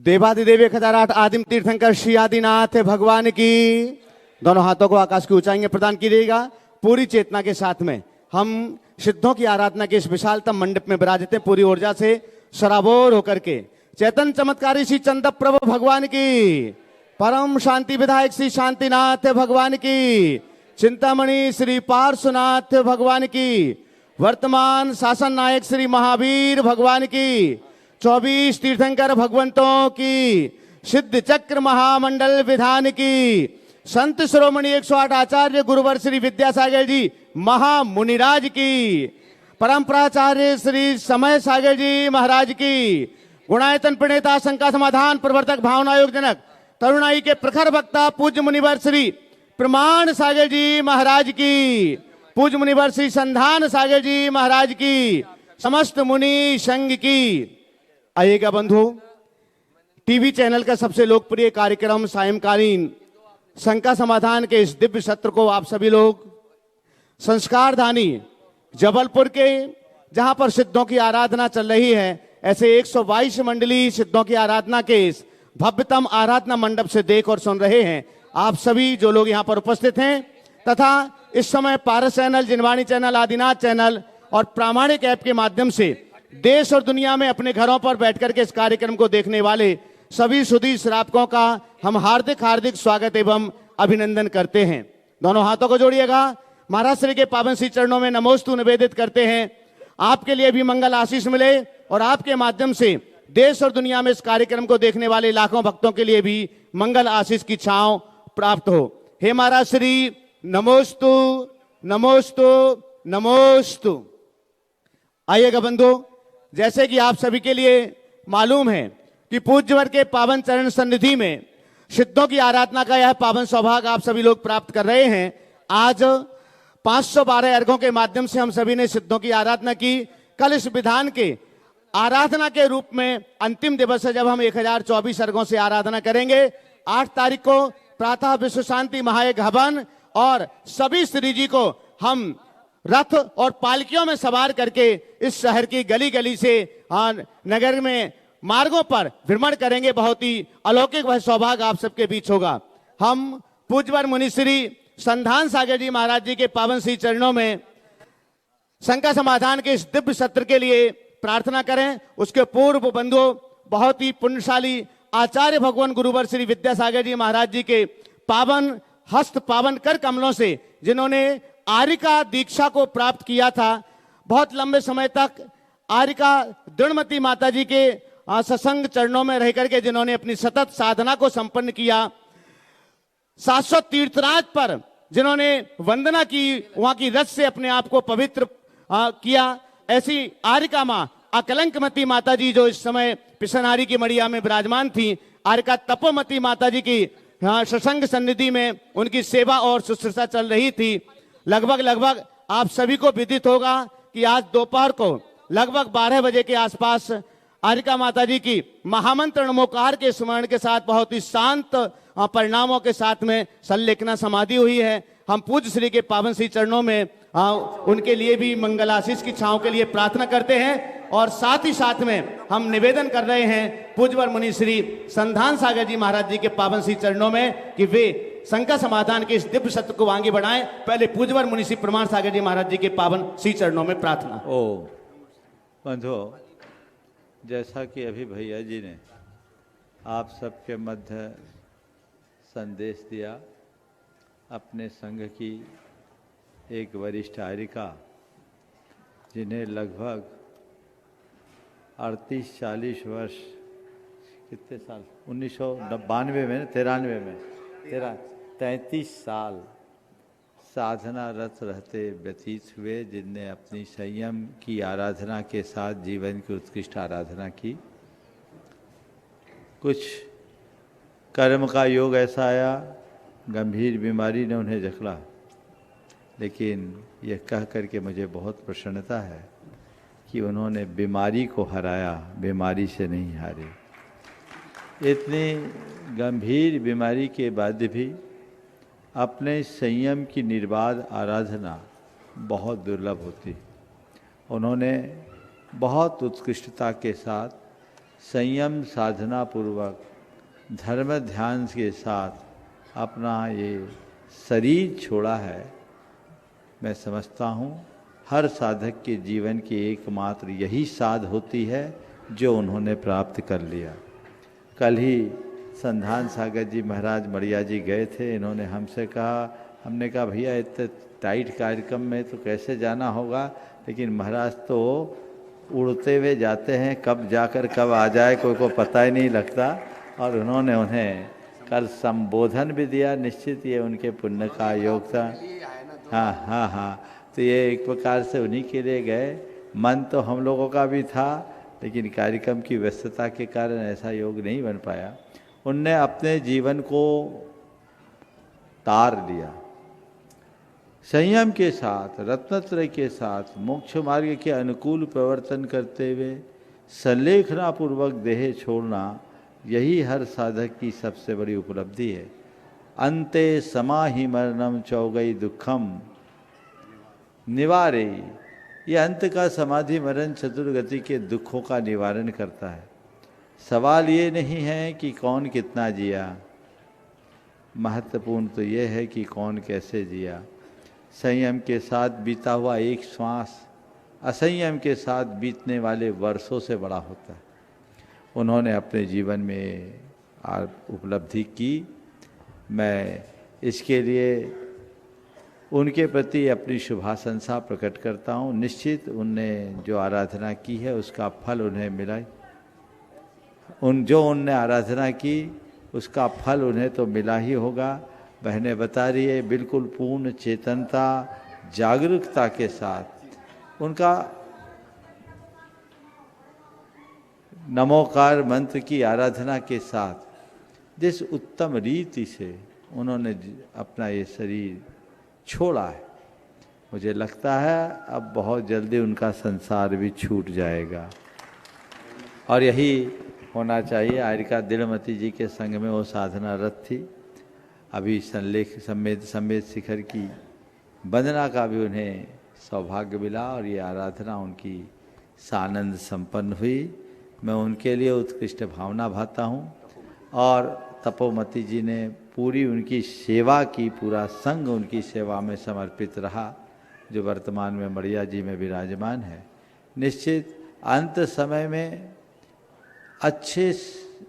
देवादिदेव 1008 आदिम तीर्थंकर श्री आदिनाथ भगवान की। दोनों हाथों को आकाश की ऊंचाई में प्रदान कीजिएगा। पूरी चेतना के साथ में हम सिद्धों की आराधना के इस विशालतम मंडप में विराजित हैं, पूरी ऊर्जा से सराबोर होकर के। चैतन्य चमत्कारी श्री चंद प्रभु भगवान की, परम शांति विधायक श्री शांतिनाथ भगवान की, चिंतामणि श्री पार्श्वनाथ भगवान की, वर्तमान शासन नायक श्री महावीर भगवान की, 24 तीर्थंकर भगवंतों की, सिद्ध चक्र महामंडल विधान की, संत शिरोमणि 108 आचार्य गुरुवर श्री विद्यासागर जी महामुनिराज की, परंपराचार्य श्री समय सागर जी महाराज की, गुणायतन प्रणेता शंका समाधान प्रवर्तक भावना योग जनक तरुणाई के प्रखर वक्ता पूज्य मुनिवर श्री प्रमाण सागर जी महाराज की, पूज्य मुनिवर श्री संधान सागर जी महाराज की, समस्त मुनि संघ की। आइएगा बंधु, टीवी चैनल का सबसे लोकप्रिय कार्यक्रम सायंकालीन शंका समाधान के इस दिव्य सत्र को आप सभी लोग संस्कारधानी जबलपुर के, जहां पर सिद्धों की आराधना चल रही है, ऐसे 122 मंडली सिद्धों की आराधना के इस भव्यतम आराधना मंडप से देख और सुन रहे हैं। आप सभी जो लोग यहां पर उपस्थित हैं तथा इस समय पारस चैनल, जिनवाणी चैनल, आदिनाथ चैनल और प्रामाणिक ऐप के माध्यम से देश और दुनिया में अपने घरों पर बैठकर के इस कार्यक्रम को देखने वाले सभी सुधी श्रावकों का हम हार्दिक हार्दिक स्वागत एवं अभिनंदन करते हैं। दोनों हाथों को जोड़िएगा, महाराज श्री के पावन श्री चरणों में नमोस्तु निवेदित करते हैं। आपके लिए भी मंगल आशीष मिले और आपके माध्यम से देश और दुनिया में इस कार्यक्रम को देखने वाले लाखों भक्तों के लिए भी मंगल आशीष की छांव प्राप्त हो। हे महाराज श्री, नमोस्तु नमोस्तु नमोस्तु। आइएगा बंधु, जैसे कि आप सभी के लिए मालूम है कि पूज्यवर के पावन चरण सन्निधि में सिद्धों की आराधना का यह पावन सौभाग्य आप सभी लोग प्राप्त कर रहे हैं। आज 512 अर्घों के माध्यम से हम सभी ने सिद्धों की आराधना की। कल इस विधान के आराधना के रूप में अंतिम दिवस है, जब हम 1024 अर्घों से आराधना करेंगे। 8 तारीख को प्रातः विश्व शांति महायज्ञ हवन और सभी श्री जी को हम रथ और पालकियों में सवार करके इस शहर की गली गली से नगर में मार्गों पर भ्रमण करेंगे। बहुत ही अलौकिक वह सौभाग्य आप सबके बीच होगा। हम पूज्यवर मुनि श्री संधान सागर जी महाराज जी के पावन श्री चरणों में शंका समाधान के इस दिव्य सत्र के लिए प्रार्थना करें। उसके पूर्व बंधु, बहुत ही पुण्यशाली आचार्य भगवान गुरुवर श्री विद्यासागर जी महाराज जी के पावन हस्त पावन कर कमलों से, जिन्होंने आर्यिका दीक्षा को प्राप्त किया था, बहुत लंबे समय तक आर्यिका दृढ़मती माता जी के सत्संग चरणों में रह करके जिन्होंने अपनी सतत साधना को संपन्न किया, शाश्वत तीर्थराज पर जिन्होंने वंदना की, वहां की रस से अपने आप को पवित्र किया, ऐसी आर्यिका मां अकलंकमती माता जी जो इस समय पिसनारी की मड़िया में विराजमान थी, आर्यिका तपोमती माता जी की सत्संग सन्निधि में उनकी सेवा और शुश्रूषा चल रही थी। लगभग आप सभी को विदित होगा कि आज दोपहर को लगभग 12 बजे के आसपास आर्यिका माता जी की महामंत्र नमोकार के स्मरण के साथ बहुत ही शांत परिणामों के साथ में संलेखना समाधि हुई है। हम पूज्य श्री के पावन श्री चरणों में उनके लिए भी मंगलाशीष की छांव के लिए प्रार्थना करते हैं और साथ ही साथ में हम निवेदन कर रहे हैं पूज्यवर मुनि श्री संधान सागर जी महाराज जी के पावन श्री चरणों में कि वे शंका समाधान के इस दिव्य सत्र को आगे बढ़ाएं। पहले पूज्यवर मुनि श्री प्रमाण सागर जी महाराज जी के पावन श्री चरणों में प्रार्थना। ओ बंधु, जैसा कि अभी भैया जी ने आप सबके मध्य संदेश दिया, अपने संघ की एक वरिष्ठ आर्यिका जिन्हें लगभग 38-40 वर्ष, कितने साल, 1992 में, 93 में 33 साल साधना रत रहते व्यतीत हुए, जिनने अपनी संयम की आराधना के साथ जीवन की उत्कृष्ट आराधना की। कुछ कर्म का योग ऐसा आया, गंभीर बीमारी ने उन्हें जकड़ा, लेकिन यह कह करके मुझे बहुत प्रसन्नता है कि उन्होंने बीमारी को हराया, बीमारी से नहीं हारे। इतनी गंभीर बीमारी के बाद भी अपने संयम की निर्बाध आराधना बहुत दुर्लभ होती। उन्होंने बहुत उत्कृष्टता के साथ संयम साधना पूर्वक धर्म ध्यान के साथ अपना ये शरीर छोड़ा है, मैं समझता हूँ हर साधक के जीवन की एकमात्र यही साध होती है जो उन्होंने प्राप्त कर लिया। कल ही संधान सागर जी महाराज मड़िया जी गए थे, इन्होंने हमसे कहा, हमने कहा भैया इतने टाइट कार्यक्रम में तो कैसे जाना होगा, लेकिन महाराज तो उड़ते हुए जाते हैं, कब जाकर कब आ जाए कोई को पता ही नहीं लगता। और उन्होंने उन्हें कल संबोधन भी दिया, निश्चित ये उनके पुण्य का योग था। हाँ हाँ हाँ, तो ये एक प्रकार से उन्हीं के लिए गए। मन तो हम लोगों का भी था, लेकिन कार्यक्रम की व्यस्तता के कारण ऐसा योग नहीं बन पाया। उनने अपने जीवन को तार लिया, संयम के साथ, रत्नत्रय के साथ, मोक्ष मार्ग के अनुकूल प्रवर्तन करते हुए संलेखना पूर्वक देह छोड़ना, यही हर साधक की सबसे बड़ी उपलब्धि है। अंते समाहि मरणम चौगई दुखम निवारे, ये अंत का समाधि मरण चतुर्गति के दुखों का निवारण करता है। सवाल ये नहीं है कि कौन कितना जिया, महत्वपूर्ण तो ये है कि कौन कैसे जिया। संयम के साथ बीता हुआ एक श्वास असंयम के साथ बीतने वाले वर्षों से बड़ा होता है। उन्होंने अपने जीवन में उपलब्धि की। मैं इसके लिए उनके प्रति अपनी शुभाशंसा प्रकट करता हूँ। निश्चित उनने जो आराधना की है उसका फल उन्हें मिला। उनने आराधना की उसका फल उन्हें तो मिला ही होगा। बहनें बता रही है, बिल्कुल पूर्ण चेतनता, जागरूकता के साथ उनका नमोकार मंत्र की आराधना के साथ जिस उत्तम रीति से उन्होंने अपना ये शरीर छोड़ा है, मुझे लगता है अब बहुत जल्दी उनका संसार भी छूट जाएगा। और यही होना चाहिए। आयरिका दिलमती जी के संग में वो साधना रत थी। अभी समेत शिखर की वंदना का भी उन्हें सौभाग्य मिला और ये आराधना उनकी सानंद संपन्न हुई। मैं उनके लिए उत्कृष्ट भावना भाता हूँ। और तपोमती जी ने पूरी उनकी सेवा की, पूरा संघ उनकी सेवा में समर्पित रहा, जो वर्तमान में मड़िया जी में विराजमान है। निश्चित अंत समय में अच्छे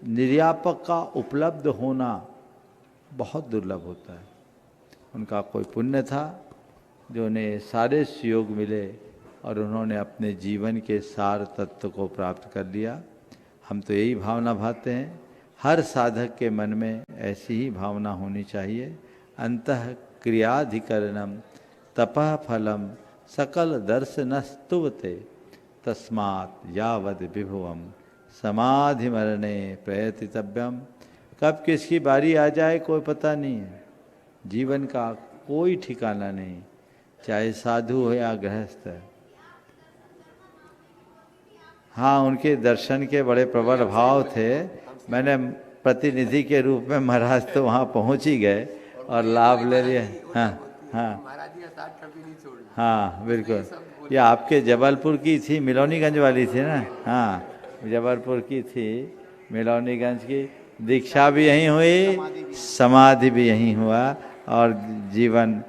निर्यापक का उपलब्ध होना बहुत दुर्लभ होता है। उनका कोई पुण्य था जो उन्हें सारे सुयोग मिले और उन्होंने अपने जीवन के सार तत्व को प्राप्त कर लिया। हम तो यही भावना भाते हैं, हर साधक के मन में ऐसी ही भावना होनी चाहिए। अंतः क्रियाधिकरणम तपः फलम सकल दर्शनस्तुवते तस्मात् यावद विभुवम समाधि मरणे प्रयतितव्यम। कब किसकी बारी आ जाए कोई पता नहीं है। जीवन का कोई ठिकाना नहीं, चाहे साधु हो या गृहस्थ है। हाँ, उनके दर्शन के बड़े प्रबल भाव थे। मैंने प्रतिनिधि के रूप में महाराज तो वहाँ पहुँच ही गए और लाभ ले लिए। हाँ हाँ हाँ, बिल्कुल। ये आपके जबलपुर की थी, मिलौनीगंज वाली थी ना? हाँ, जबलपुर की थी, मिलौनीगंज की। दीक्षा भी यहीं हुई, समाधि भी यहीं हुआ और जीवन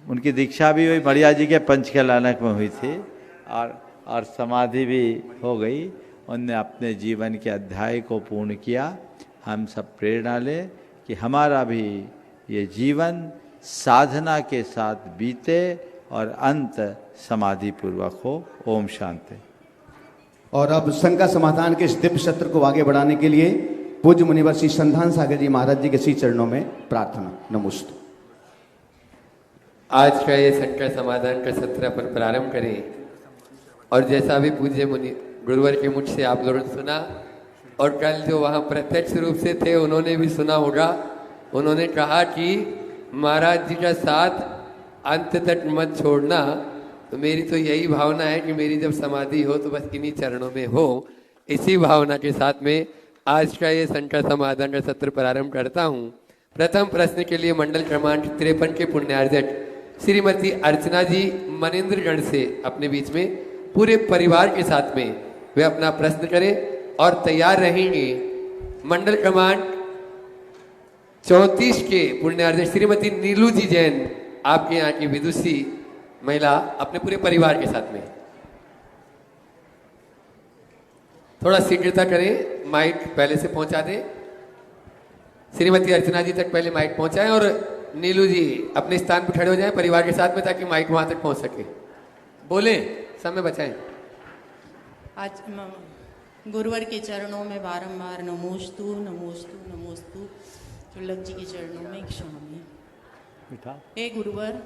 उनकी दीक्षा भी हुई, मड़िया जी के पंचकलानक में हुई थी और समाधि भी हो गई। उनने अपने जीवन के अध्याय को पूर्ण किया। हम सब प्रेरणा लें कि हमारा भी ये जीवन साधना के साथ बीते और अंत समाधि पूर्वक हो। ओम शांति। और अब शंका समाधान के इस दिव्य सत्र को आगे बढ़ाने के लिए पूज्य मुनिवर श्री संधान सागर जी महाराज जी के श्री चरणों में प्रार्थना। नमोस्तु। आज का ये शंका समाधान का सत्र अपन प्रारंभ करें। और जैसा भी पूज्य मुनि गुरुवर के मुख से आप लोगों ने सुना और कल जो वहाँ प्रत्यक्ष रूप से थे उन्होंने भी सुना होगा। उन्होंने कहा कि महाराज जी का साथ अंत तक मत छोड़ना। तो मेरी तो यही भावना है कि मेरी जब समाधि हो तो बस इन्हीं चरणों में हो। इसी भावना के साथ में आज का ये शंका समाधान का सत्र प्रारंभ करता हूँ। प्रथम प्रश्न के लिए मंडल क्रमांक 53 के पुण्यार्जक श्रीमती अर्चना जी मनेन्द्रगढ़ से अपने बीच में पूरे परिवार के साथ में वे अपना प्रश्न करें। और तैयार रहेंगे मंडल क्रमांक 34 के पुण्यार्थ श्रीमती नीलू जी जैन, आपके यहाँ की विदुषी महिला, अपने पूरे परिवार के साथ में थोड़ा शीघ्रता करें, माइक पहले से पहुंचा दें। श्रीमती अर्चना जी तक पहले माइक पहुंचाएं और नीलू जी अपने स्थान पर खड़े हो जाएं परिवार के साथ में, ताकि माइक वहां तक पहुंच सके। बोले, समय बचाएं। आज गुरुवर के चरणों में बारंबार नमोस्तु नमोस्तु नमोस्तु, दुर्लभ जी के चरणों में क्षामी। हे गुरुवर,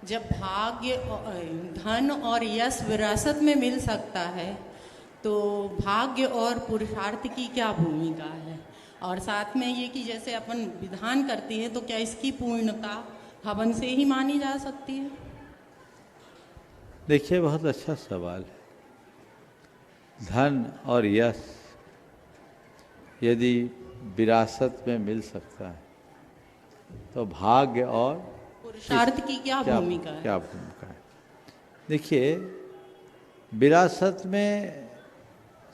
जब भाग्य धन और यश विरासत में मिल सकता है तो भाग्य और पुरुषार्थ की क्या भूमिका है? और साथ में ये कि जैसे अपन विधान करते हैं तो क्या इसकी पूर्णता हवन से ही मानी जा सकती है? देखिए, बहुत अच्छा सवाल है। धन और यश यदि विरासत में मिल सकता है तो भाग्य और पुरुषार्थ की क्या भूमिका है? क्या भूमिका है? देखिए, विरासत में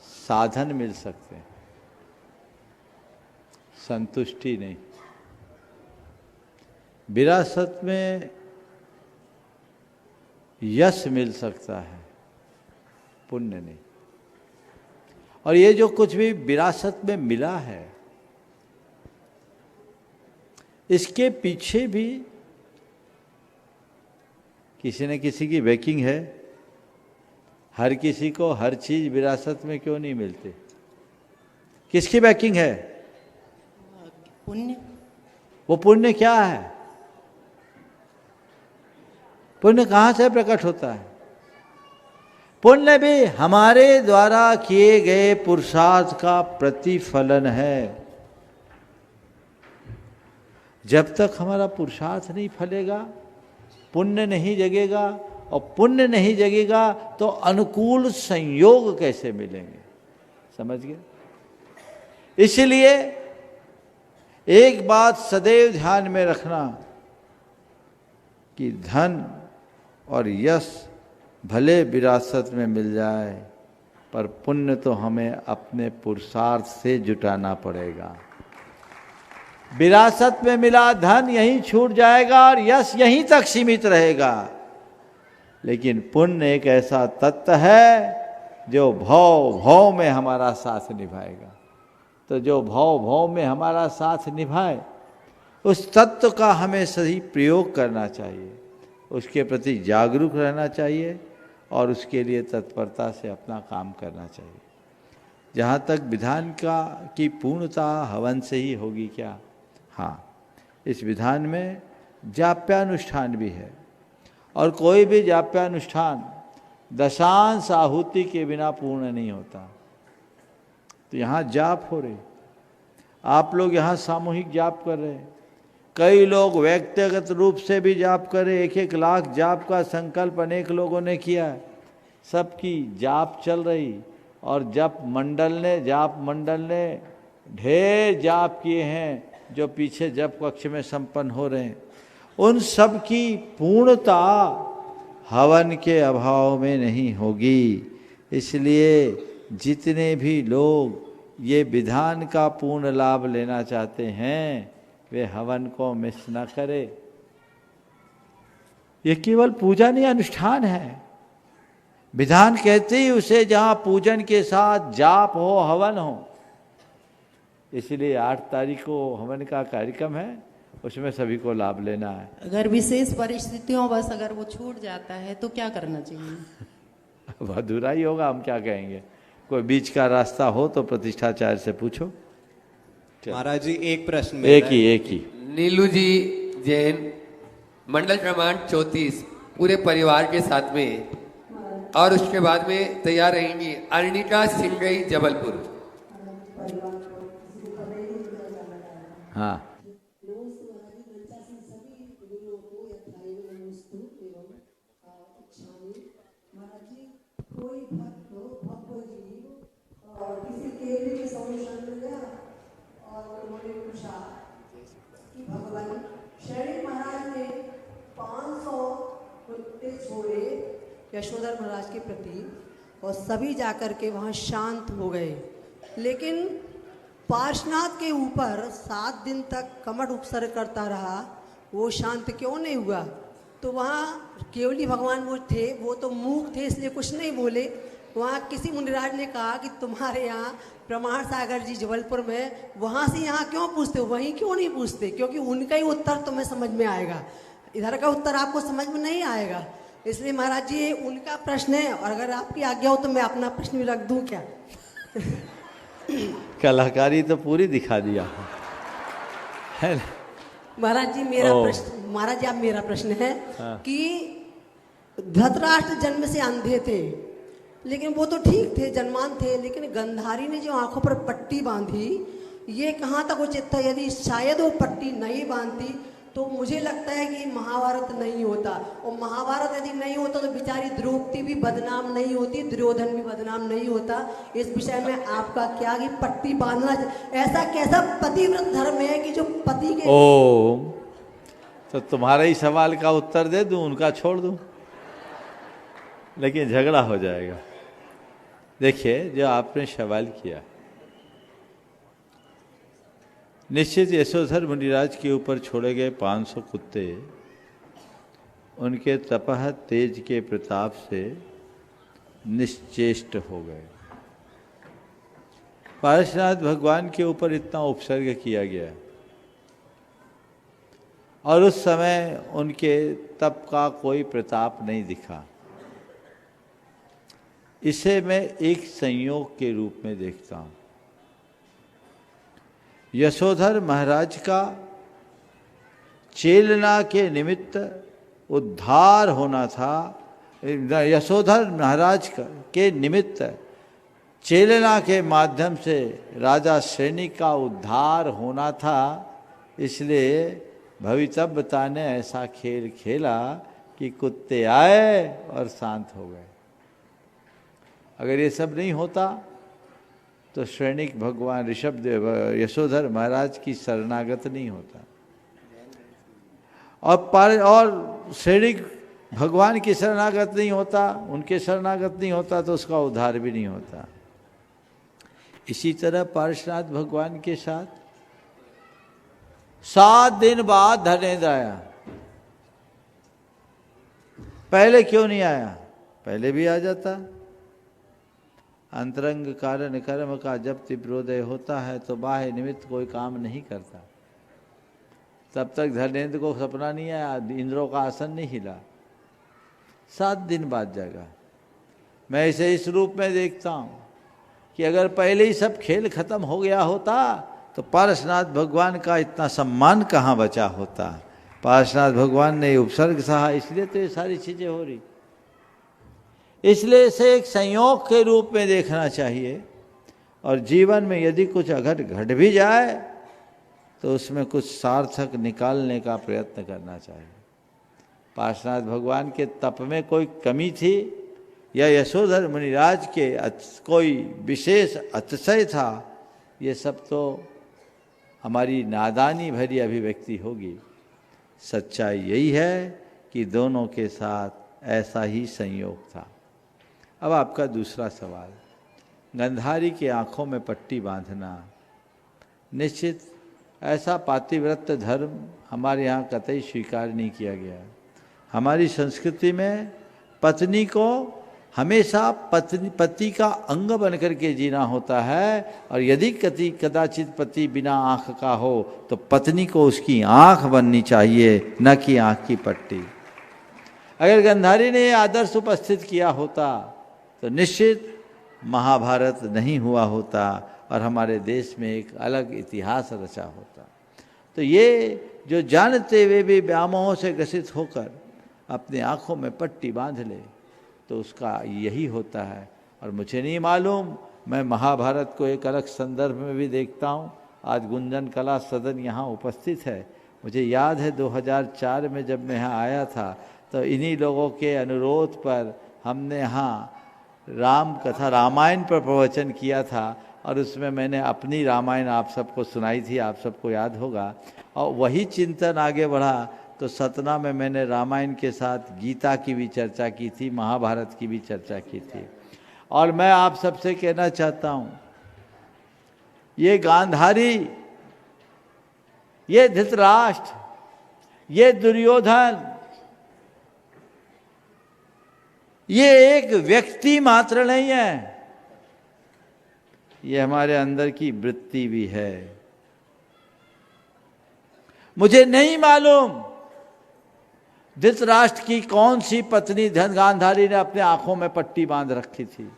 साधन मिल सकते हैं, संतुष्टि नहीं। विरासत में यश मिल सकता है, पुण्य नहीं। और ये जो कुछ भी विरासत में मिला है, इसके पीछे भी किसी न किसी की बैकिंग है। हर किसी को हर चीज विरासत में क्यों नहीं मिलती? किसकी बैकिंग है? पुण्य। वो पुण्य क्या है? पुण्य कहां से प्रकट होता है? पुण्य भी हमारे द्वारा किए गए पुरुषार्थ का प्रतिफलन है। जब तक हमारा पुरुषार्थ नहीं फलेगा, पुण्य नहीं जगेगा, और पुण्य नहीं जगेगा तो अनुकूल संयोग कैसे मिलेंगे? समझ गए? इसलिए एक बात सदैव ध्यान में रखना कि धन और यश भले विरासत में मिल जाए, पर पुण्य तो हमें अपने पुरुषार्थ से जुटाना पड़ेगा। विरासत में मिला धन यहीं छूट जाएगा और यश यहीं तक सीमित रहेगा। लेकिन पुण्य एक ऐसा तत्व है जो भव भव में हमारा साथ निभाएगा। तो जो भव भव में हमारा साथ निभाए, उस तत्व का हमें सही प्रयोग करना चाहिए, उसके प्रति जागरूक रहना चाहिए और उसके लिए तत्परता से अपना काम करना चाहिए। जहाँ तक विधान की पूर्णता हवन से ही होगी क्या? हाँ, इस विधान में जाप्यानुष्ठान भी है, और कोई भी जाप्यानुष्ठान दशांश आहुति के बिना पूर्ण नहीं होता। तो यहाँ जाप हो रही, आप लोग यहाँ सामूहिक जाप कर रहे हैं, कई लोग व्यक्तिगत रूप से भी जाप कर रहे, 1-1 लाख जाप का संकल्प अनेक लोगों ने किया है। सबकी जाप चल रही, और जाप मंडल ने ढेर जाप किए हैं जो पीछे जप कक्ष में संपन्न हो रहे हैं। उन सब की पूर्णता हवन के अभाव में नहीं होगी। इसलिए जितने भी लोग ये विधान का पूर्ण लाभ लेना चाहते हैं, वे हवन को मिस न करें। ये केवल पूजा नहीं, अनुष्ठान है। विधान कहते ही उसे जहाँ पूजन के साथ जाप हो, हवन हो। इसलिए 8 तारीख को हवन का कार्यक्रम है, उसमें सभी को लाभ लेना है। अगर विशेष परिस्थितियों बस अगर वो छूट जाता है तो क्या करना चाहिए? अब अधूरा ही होगा, हम क्या कहेंगे। कोई बीच का रास्ता हो तो प्रतिष्ठाचार्य से पूछो। महाराज जी, एक प्रश्न एक ही नीलू जी जैन, मंडल क्रमांक 34, पूरे परिवार के साथ में, और उसके बाद में तैयार रहेंगी अर्णिका सिंगई जबलपुर। हाँ, यशोधर महाराज के प्रति, और सभी जाकर के वहाँ शांत हो गए। लेकिन पार्श्वनाथ के ऊपर 7 दिन तक कमठ उपसर्ग करता रहा, वो शांत क्यों नहीं हुआ? तो वहाँ केवली भगवान वो थे, वो तो मूक थे इसलिए कुछ नहीं बोले। वहाँ किसी मुनिराज ने कहा कि तुम्हारे यहाँ प्रमाण सागर जी जबलपुर में, वहाँ से यहाँ क्यों पूछते हो, वहीं क्यों नहीं पूछते? क्योंकि उनका ही उत्तर तुम्हें समझ में आएगा, इधर का उत्तर आपको समझ में नहीं आएगा। इसलिए महाराज जी ये उनका प्रश्न है, और अगर आपकी आज्ञा हो तो मैं अपना प्रश्न भी रख दूं क्या? कलाकारी तो पूरी दिखा दिया है ना? महाराज जी महाराज जी आप मेरा प्रश्न है कि धृतराष्ट्र जन्म से अंधे थे, लेकिन वो तो ठीक थे, जन्मान थे, लेकिन गंधारी ने जो आंखों पर पट्टी बांधी, ये कहाँ तक उचित था? यदि शायद वो पट्टी नहीं बांधती तो मुझे लगता है कि महाभारत नहीं होता, और महाभारत यदि नहीं होता तो बेचारी द्रौपदी भी बदनाम नहीं होती, दुर्योधन भी बदनाम नहीं होता। इस विषय में आपका क्या कि पट्टी बांधना ऐसा कैसा पतिव्रत धर्म है कि जो पति के तो तुम्हारे ही सवाल का उत्तर दे दूं, उनका छोड़ दूं, लेकिन झगड़ा हो जाएगा। देखिए, जो आपने सवाल किया, निश्चित यशोधर मुनिराज के ऊपर छोड़े गए 500 कुत्ते उनके तपह तेज के प्रताप से निश्चेष्ट हो गए। पार्श्वनाथ भगवान के ऊपर इतना उपसर्ग किया गया और उस समय उनके तप का कोई प्रताप नहीं दिखा। इसे मैं एक संयोग के रूप में देखता हूँ। यशोधर महाराज का चेलना के निमित्त उद्धार होना था। यशोधर महाराज के निमित्त चेलना के माध्यम से राजा श्रेणी का उद्धार होना था, इसलिए भवितव्यता ने ऐसा खेल खेला कि कुत्ते आए और शांत हो गए। अगर ये सब नहीं होता तो श्रेणिक भगवान ऋषभदेव यशोधर महाराज की शरणागत नहीं होता, और श्रेणिक भगवान की शरणागत नहीं होता, उनके शरणागत नहीं होता तो उसका उद्धार भी नहीं होता। इसी तरह पार्श्वनाथ भगवान के साथ 7 दिन बाद धर्मेंद्र आया। पहले क्यों नहीं आया? पहले भी आ जाता। अंतरंग कारण कर्म का जब तीव्रोदय होता है तो बाह्य निमित्त कोई काम नहीं करता। तब तक धर्मेंद्र को सपना नहीं आया, इंद्रों का आसन नहीं हिला। 7 दिन बाद जागा। मैं इसे इस रूप में देखता हूँ कि अगर पहले ही सब खेल खत्म हो गया होता तो पार्श्वनाथ भगवान का इतना सम्मान कहाँ बचा होता। पार्श्वनाथ भगवान ने उपसर्ग सहा, इसलिए तो ये सारी चीजें हो रही। इसलिए इसे एक संयोग के रूप में देखना चाहिए, और जीवन में यदि कुछ अगर घट भी जाए तो उसमें कुछ सार्थक निकालने का प्रयत्न करना चाहिए। पार्श्वनाथ भगवान के तप में कोई कमी थी या यशोधर मुनिराज के कोई विशेष अतिशय था, ये सब तो हमारी नादानी भरी अभिव्यक्ति होगी। सच्चाई यही है कि दोनों के साथ ऐसा ही संयोग था। अब आपका दूसरा सवाल, गंधारी की आंखों में पट्टी बांधना, निश्चित ऐसा पातिव्रत्य धर्म हमारे यहाँ कतई स्वीकार नहीं किया गया। हमारी संस्कृति में पत्नी को हमेशा पति का अंग बनकर के जीना होता है, और यदि कदाचित पति बिना आँख का हो तो पत्नी को उसकी आँख बननी चाहिए, न कि आँख की पट्टी। अगर गंधारी ने आदर्श उपस्थित किया होता तो निश्चित महाभारत नहीं हुआ होता और हमारे देश में एक अलग इतिहास रचा होता। तो ये जो जानते हुए भी व्यामोहों से ग्रसित होकर अपनी आँखों में पट्टी बांध ले तो उसका यही होता है। और मुझे नहीं मालूम, मैं महाभारत को एक अलग संदर्भ में भी देखता हूँ। आज गुंजन कला सदन यहाँ उपस्थित है। मुझे याद है 2004 में जब मैं यहाँ आया था तो इन्हीं लोगों के अनुरोध पर हमने यहाँ राम कथा रामायण पर प्रवचन किया था, और उसमें मैंने अपनी रामायण आप सबको सुनाई थी, आप सबको याद होगा। और वही चिंतन आगे बढ़ा तो सतना में मैंने रामायण के साथ गीता की भी चर्चा की थी, महाभारत की भी चर्चा की थी। और मैं आप सबसे कहना चाहता हूँ ये गांधारी, ये धृतराष्ट्र, ये दुर्योधन, ये एक व्यक्ति मात्र नहीं है, ये हमारे अंदर की वृत्ति भी है। मुझे नहीं मालूम धृतराष्ट्र की कौन सी पत्नी गांधारी ने अपने आंखों में पट्टी बांध रखी थी।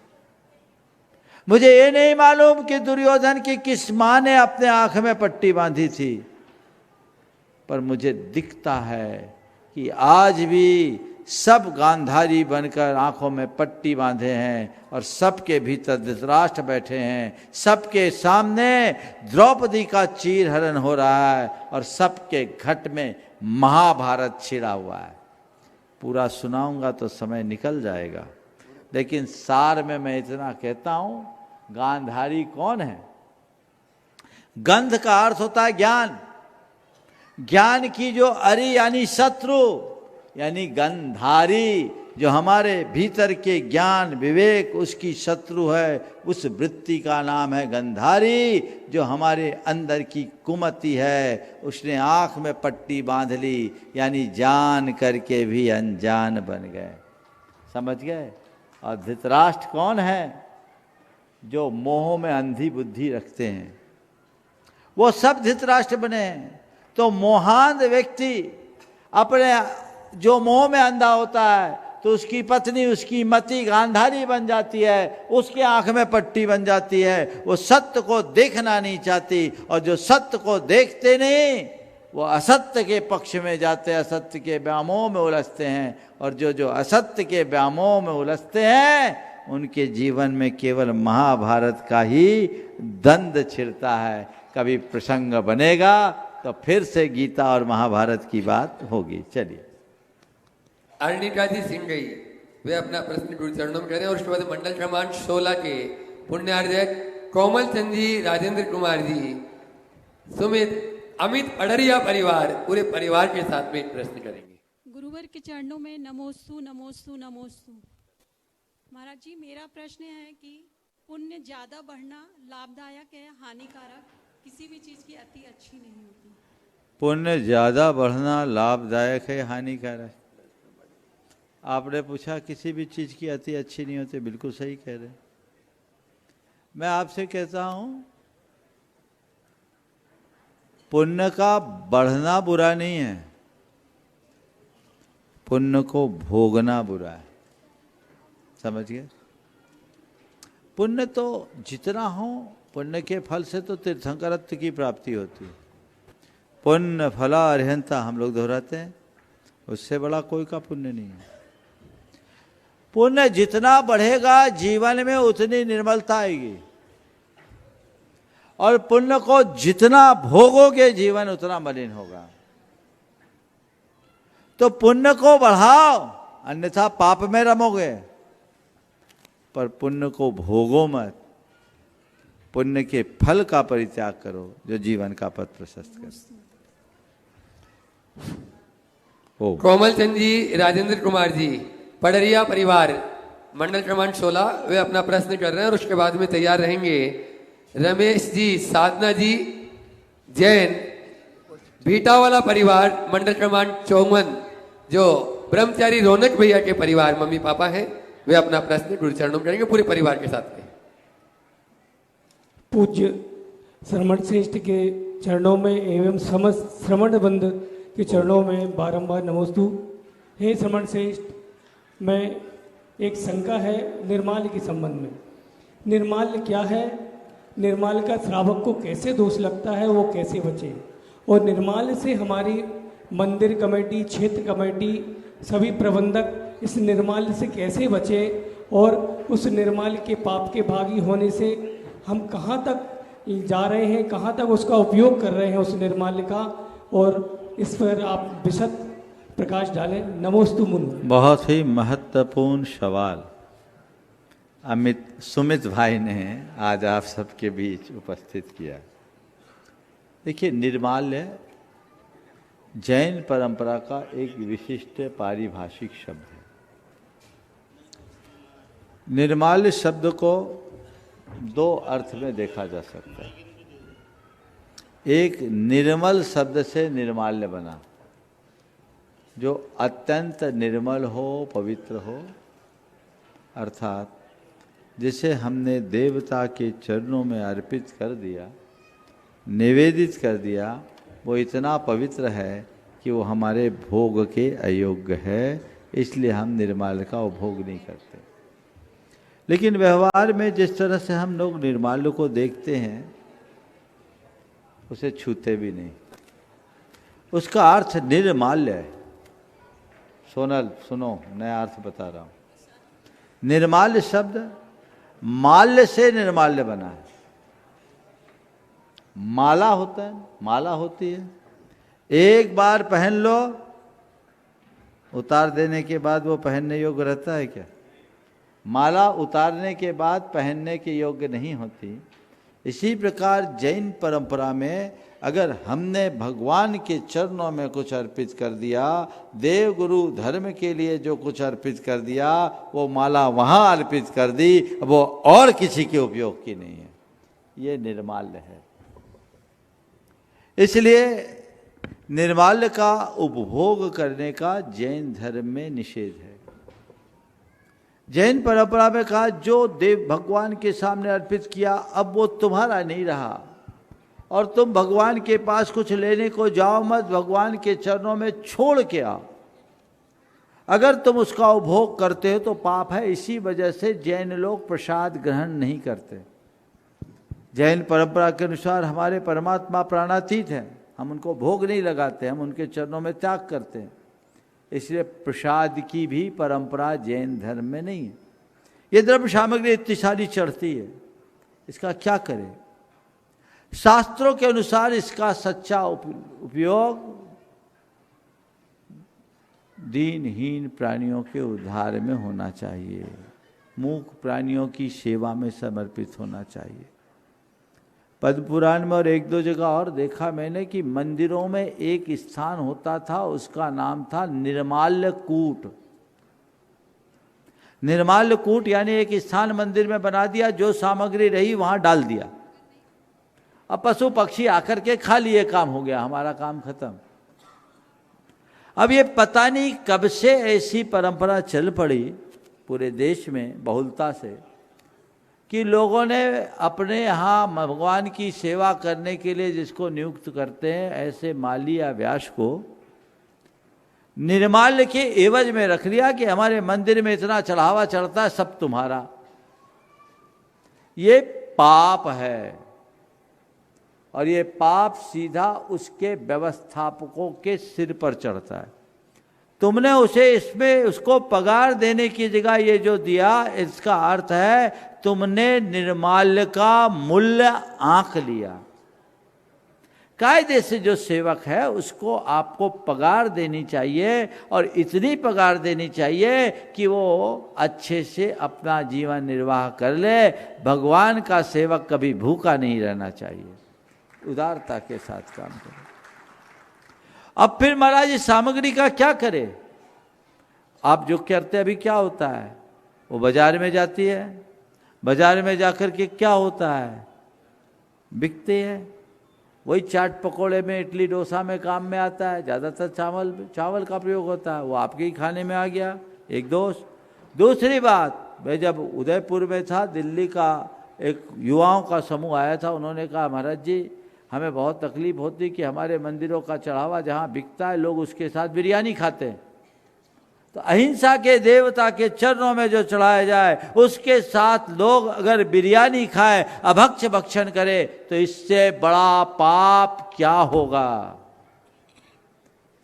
मुझे ये नहीं मालूम कि दुर्योधन की किस मां ने अपने आंख में पट्टी बांधी थी। पर मुझे दिखता है कि आज भी सब गांधारी बनकर आंखों में पट्टी बांधे हैं और सबके भीतर धृतराष्ट्र बैठे हैं। सबके सामने द्रौपदी का चीरहरण हो रहा है और सबके घट में महाभारत छिड़ा हुआ है। पूरा सुनाऊंगा तो समय निकल जाएगा, लेकिन सार में मैं इतना कहता हूं, गांधारी कौन है? गंध का अर्थ होता है ज्ञान। ज्ञान की जो अरि यानी शत्रु, यानी गंधारी जो हमारे भीतर के ज्ञान विवेक उसकी शत्रु है, उस वृत्ति का नाम है गंधारी। जो हमारे अंदर की कुमति है, उसने आंख में पट्टी बांध ली, यानी जान करके भी अनजान बन गए। समझ गए? और धृतराष्ट्र कौन है? जो मोह में अंधी बुद्धि रखते हैं, वो सब धृतराष्ट्र बने हैं। तो मोहांध व्यक्ति अपने जो मोह में अंधा होता है, तो उसकी पत्नी उसकी मति गांधारी बन जाती है, उसके आंख में पट्टी बन जाती है। वो सत्य को देखना नहीं चाहती, और जो सत्य को देखते नहीं वो असत्य के पक्ष में जाते, असत्य के व्यामोह में उलझते हैं। और जो असत्य के व्यामोह में उलझते हैं, उनके जीवन में केवल महाभारत का ही दंड छिड़ता है। कभी प्रसंग बनेगा तो फिर से गीता और महाभारत की बात होगी। चलिए, अर्णिका जी सिंह गई, वे अपना प्रश्न गुरु चरणों में करें। और उसके बाद मंडल क्रमांक 16 के पुण्यार्जक कोमल चंद जी, राजेंद्र कुमार जी, सुमित, अमित अडरिया परिवार, पूरे परिवार के साथ में एक प्रश्न करेंगे। गुरुवर के चरणों में नमोस्तु नमोस्तु नमोस्तु। महाराज जी, मेरा प्रश्न है कि पुण्य ज्यादा बढ़ना लाभदायक है, हानिकारक? किसी भी चीज की अति अच्छी नहीं होती। पुण्य ज्यादा बढ़ना लाभदायक है, हानिकारक? आपने पूछा किसी भी चीज की अति अच्छी नहीं होती। बिल्कुल सही कह रहे। मैं आपसे कहता हूं, पुण्य का बढ़ना बुरा नहीं है, पुण्य को भोगना बुरा है। समझ गए? पुण्य तो जितना हो, पुण्य के फल से तो तीर्थंकरत्व की प्राप्ति होती है। पुण्य फला अर्हंता हम लोग दोहराते हैं, उससे बड़ा कोई का पुण्य नहीं है। पुण्य जितना बढ़ेगा जीवन में उतनी निर्मलता आएगी, और पुण्य को जितना भोगोगे जीवन उतना मलिन होगा। तो पुण्य को बढ़ाओ, अन्यथा पाप में रमोगे, पर पुण्य को भोगो मत। पुण्य के फल का परित्याग करो जो जीवन का पथ प्रशस्त करे। कोमल चंद जी, राजेंद्र कुमार जी, पडरिया परिवार, मंडल क्रमांक 16, वे अपना प्रश्न कर रहे हैं और उसके बाद में तैयार रहेंगे रमेश जी, साधना जी, जैन, भीटावाला परिवार, मंडल क्रमांक 54, जो ब्रह्मचारी रौनक भैया के परिवार मम्मी पापा हैं, वे अपना प्रश्न गुरु चरणों में करेंगे पूरे परिवार के साथ में। पूज्य श्रमण श्रेष्ठ के चरणों में एवं समस्त श्रमण बंद के चरणों में बारंबार नमोस्तु। हे श्रमण श्रेष्ठ, मैं एक शंका है निर्माल्य के संबंध में। निर्माल्य क्या है? निर्माल्य का श्रावक को कैसे दोष लगता है, वो कैसे बचे? और निर्माल्य से हमारी मंदिर कमेटी, क्षेत्र कमेटी, सभी प्रबंधक इस निर्माल्य से कैसे बचे, और उस निर्माल्य के पाप के भागी होने से हम कहाँ तक जा रहे हैं, कहाँ तक उसका उपयोग कर रहे हैं उस निर्माल्य का, और इस पर आप विशद प्रकाश डालें। नमोस्तु मुनि। बहुत ही महत्वपूर्ण सवाल अमित सुमित भाई ने आज आप सबके बीच उपस्थित किया। देखिए, निर्माल्य जैन परंपरा का एक विशिष्ट पारिभाषिक शब्द है। निर्माल्य शब्द को दो अर्थ में देखा जा सकता है। एक निर्मल शब्द से निर्माल्य बना, जो अत्यंत निर्मल हो, पवित्र हो, अर्थात जिसे हमने देवता के चरणों में अर्पित कर दिया, निवेदित कर दिया, वो इतना पवित्र है कि वो हमारे भोग के अयोग्य है, इसलिए हम निर्माल्य का उपभोग नहीं करते। लेकिन व्यवहार में जिस तरह से हम लोग निर्माल्य को देखते हैं, उसे छूते भी नहीं। उसका अर्थ निर्माल्य है। सोनल सुनो, नया अर्थ बता रहा हूं। निर्माल्य शब्द माल्य से निर्माल्य बना है। माला होता है, माला होती है, एक बार पहन लो, उतार देने के बाद वो पहनने योग्य रहता है क्या? माला उतारने के बाद पहनने के योग्य नहीं होती। इसी प्रकार जैन परंपरा में अगर हमने भगवान के चरणों में कुछ अर्पित कर दिया, देव गुरु धर्म के लिए जो कुछ अर्पित कर दिया, वो माला वहाँ अर्पित कर दी, वो और किसी के उपयोग की नहीं है। ये निर्माल्य है। इसलिए निर्माल्य का उपभोग करने का जैन धर्म में निषेध है। जैन परंपरा में कहा जो देव भगवान के सामने अर्पित किया, अब वो तुम्हारा नहीं रहा और तुम भगवान के पास कुछ लेने को जाओ मत, भगवान के चरणों में छोड़ के आओ। अगर तुम उसका उपभोग करते हो तो पाप है। इसी वजह से जैन लोग प्रसाद ग्रहण नहीं करते। जैन परंपरा के अनुसार हमारे परमात्मा प्राणातीत हैं, हम उनको भोग नहीं लगाते, हम उनके चरणों में त्याग करते हैं। इसलिए प्रसाद की भी परंपरा जैन धर्म में नहीं है। ये द्रव्य सामग्री इतनी सारी चढ़ती है, इसका क्या करें? शास्त्रों के अनुसार इसका सच्चा उपयोग दीनहीन प्राणियों के उद्धार में होना चाहिए, मूक प्राणियों की सेवा में समर्पित होना चाहिए। पद्म पुराण में और एक दो जगह और देखा मैंने कि मंदिरों में एक स्थान होता था, उसका नाम था निर्माल्य कूट। निर्माल्य कूट यानी एक स्थान मंदिर में बना दिया, जो सामग्री रही वहां डाल दिया, अब पशु पक्षी आकर के खा लिए, काम हो गया, हमारा काम खत्म। अब ये पता नहीं कब से ऐसी परंपरा चल पड़ी पूरे देश में बहुलता से कि लोगों ने अपने यहाँ भगवान की सेवा करने के लिए जिसको नियुक्त करते हैं, ऐसे माली या व्यास को निर्माल्य के एवज में रख लिया कि हमारे मंदिर में इतना चढ़ावा चढ़ता है, सब तुम्हारा। ये पाप है और ये पाप सीधा उसके व्यवस्थापकों के सिर पर चढ़ता है। तुमने उसे इसमें उसको पगार देने की जगह ये जो दिया, इसका अर्थ है तुमने निर्माल्य का मूल्य आंक लिया। कायदे से जो सेवक है उसको आपको पगार देनी चाहिए और इतनी पगार देनी चाहिए कि वो अच्छे से अपना जीवन निर्वाह कर ले। भगवान का सेवक कभी भूखा नहीं रहना चाहिए, उदारता के साथ काम करे। अब फिर महाराज इस सामग्री का क्या करे? आप जो करते अभी क्या होता है, वो बाजार में जाती है, बाजार में जाकर के क्या होता है, बिकते हैं। वही चाट पकोड़े में, इडली डोसा में काम में आता है। ज़्यादातर चावल का प्रयोग होता है, वो आपके ही खाने में आ गया। एक दोस्त। दूसरी बात, मैं जब उदयपुर में था, दिल्ली का एक युवाओं का समूह आया था, उन्होंने कहा महाराज जी हमें बहुत तकलीफ होती कि हमारे मंदिरों का चढ़ावा जहाँ बिकता है लोग उसके साथ बिरयानी खाते हैं। तो अहिंसा के देवता के चरणों में जो चढ़ाया जाए उसके साथ लोग अगर बिरयानी खाए, अभक्ष भक्षण करे, तो इससे बड़ा पाप क्या होगा?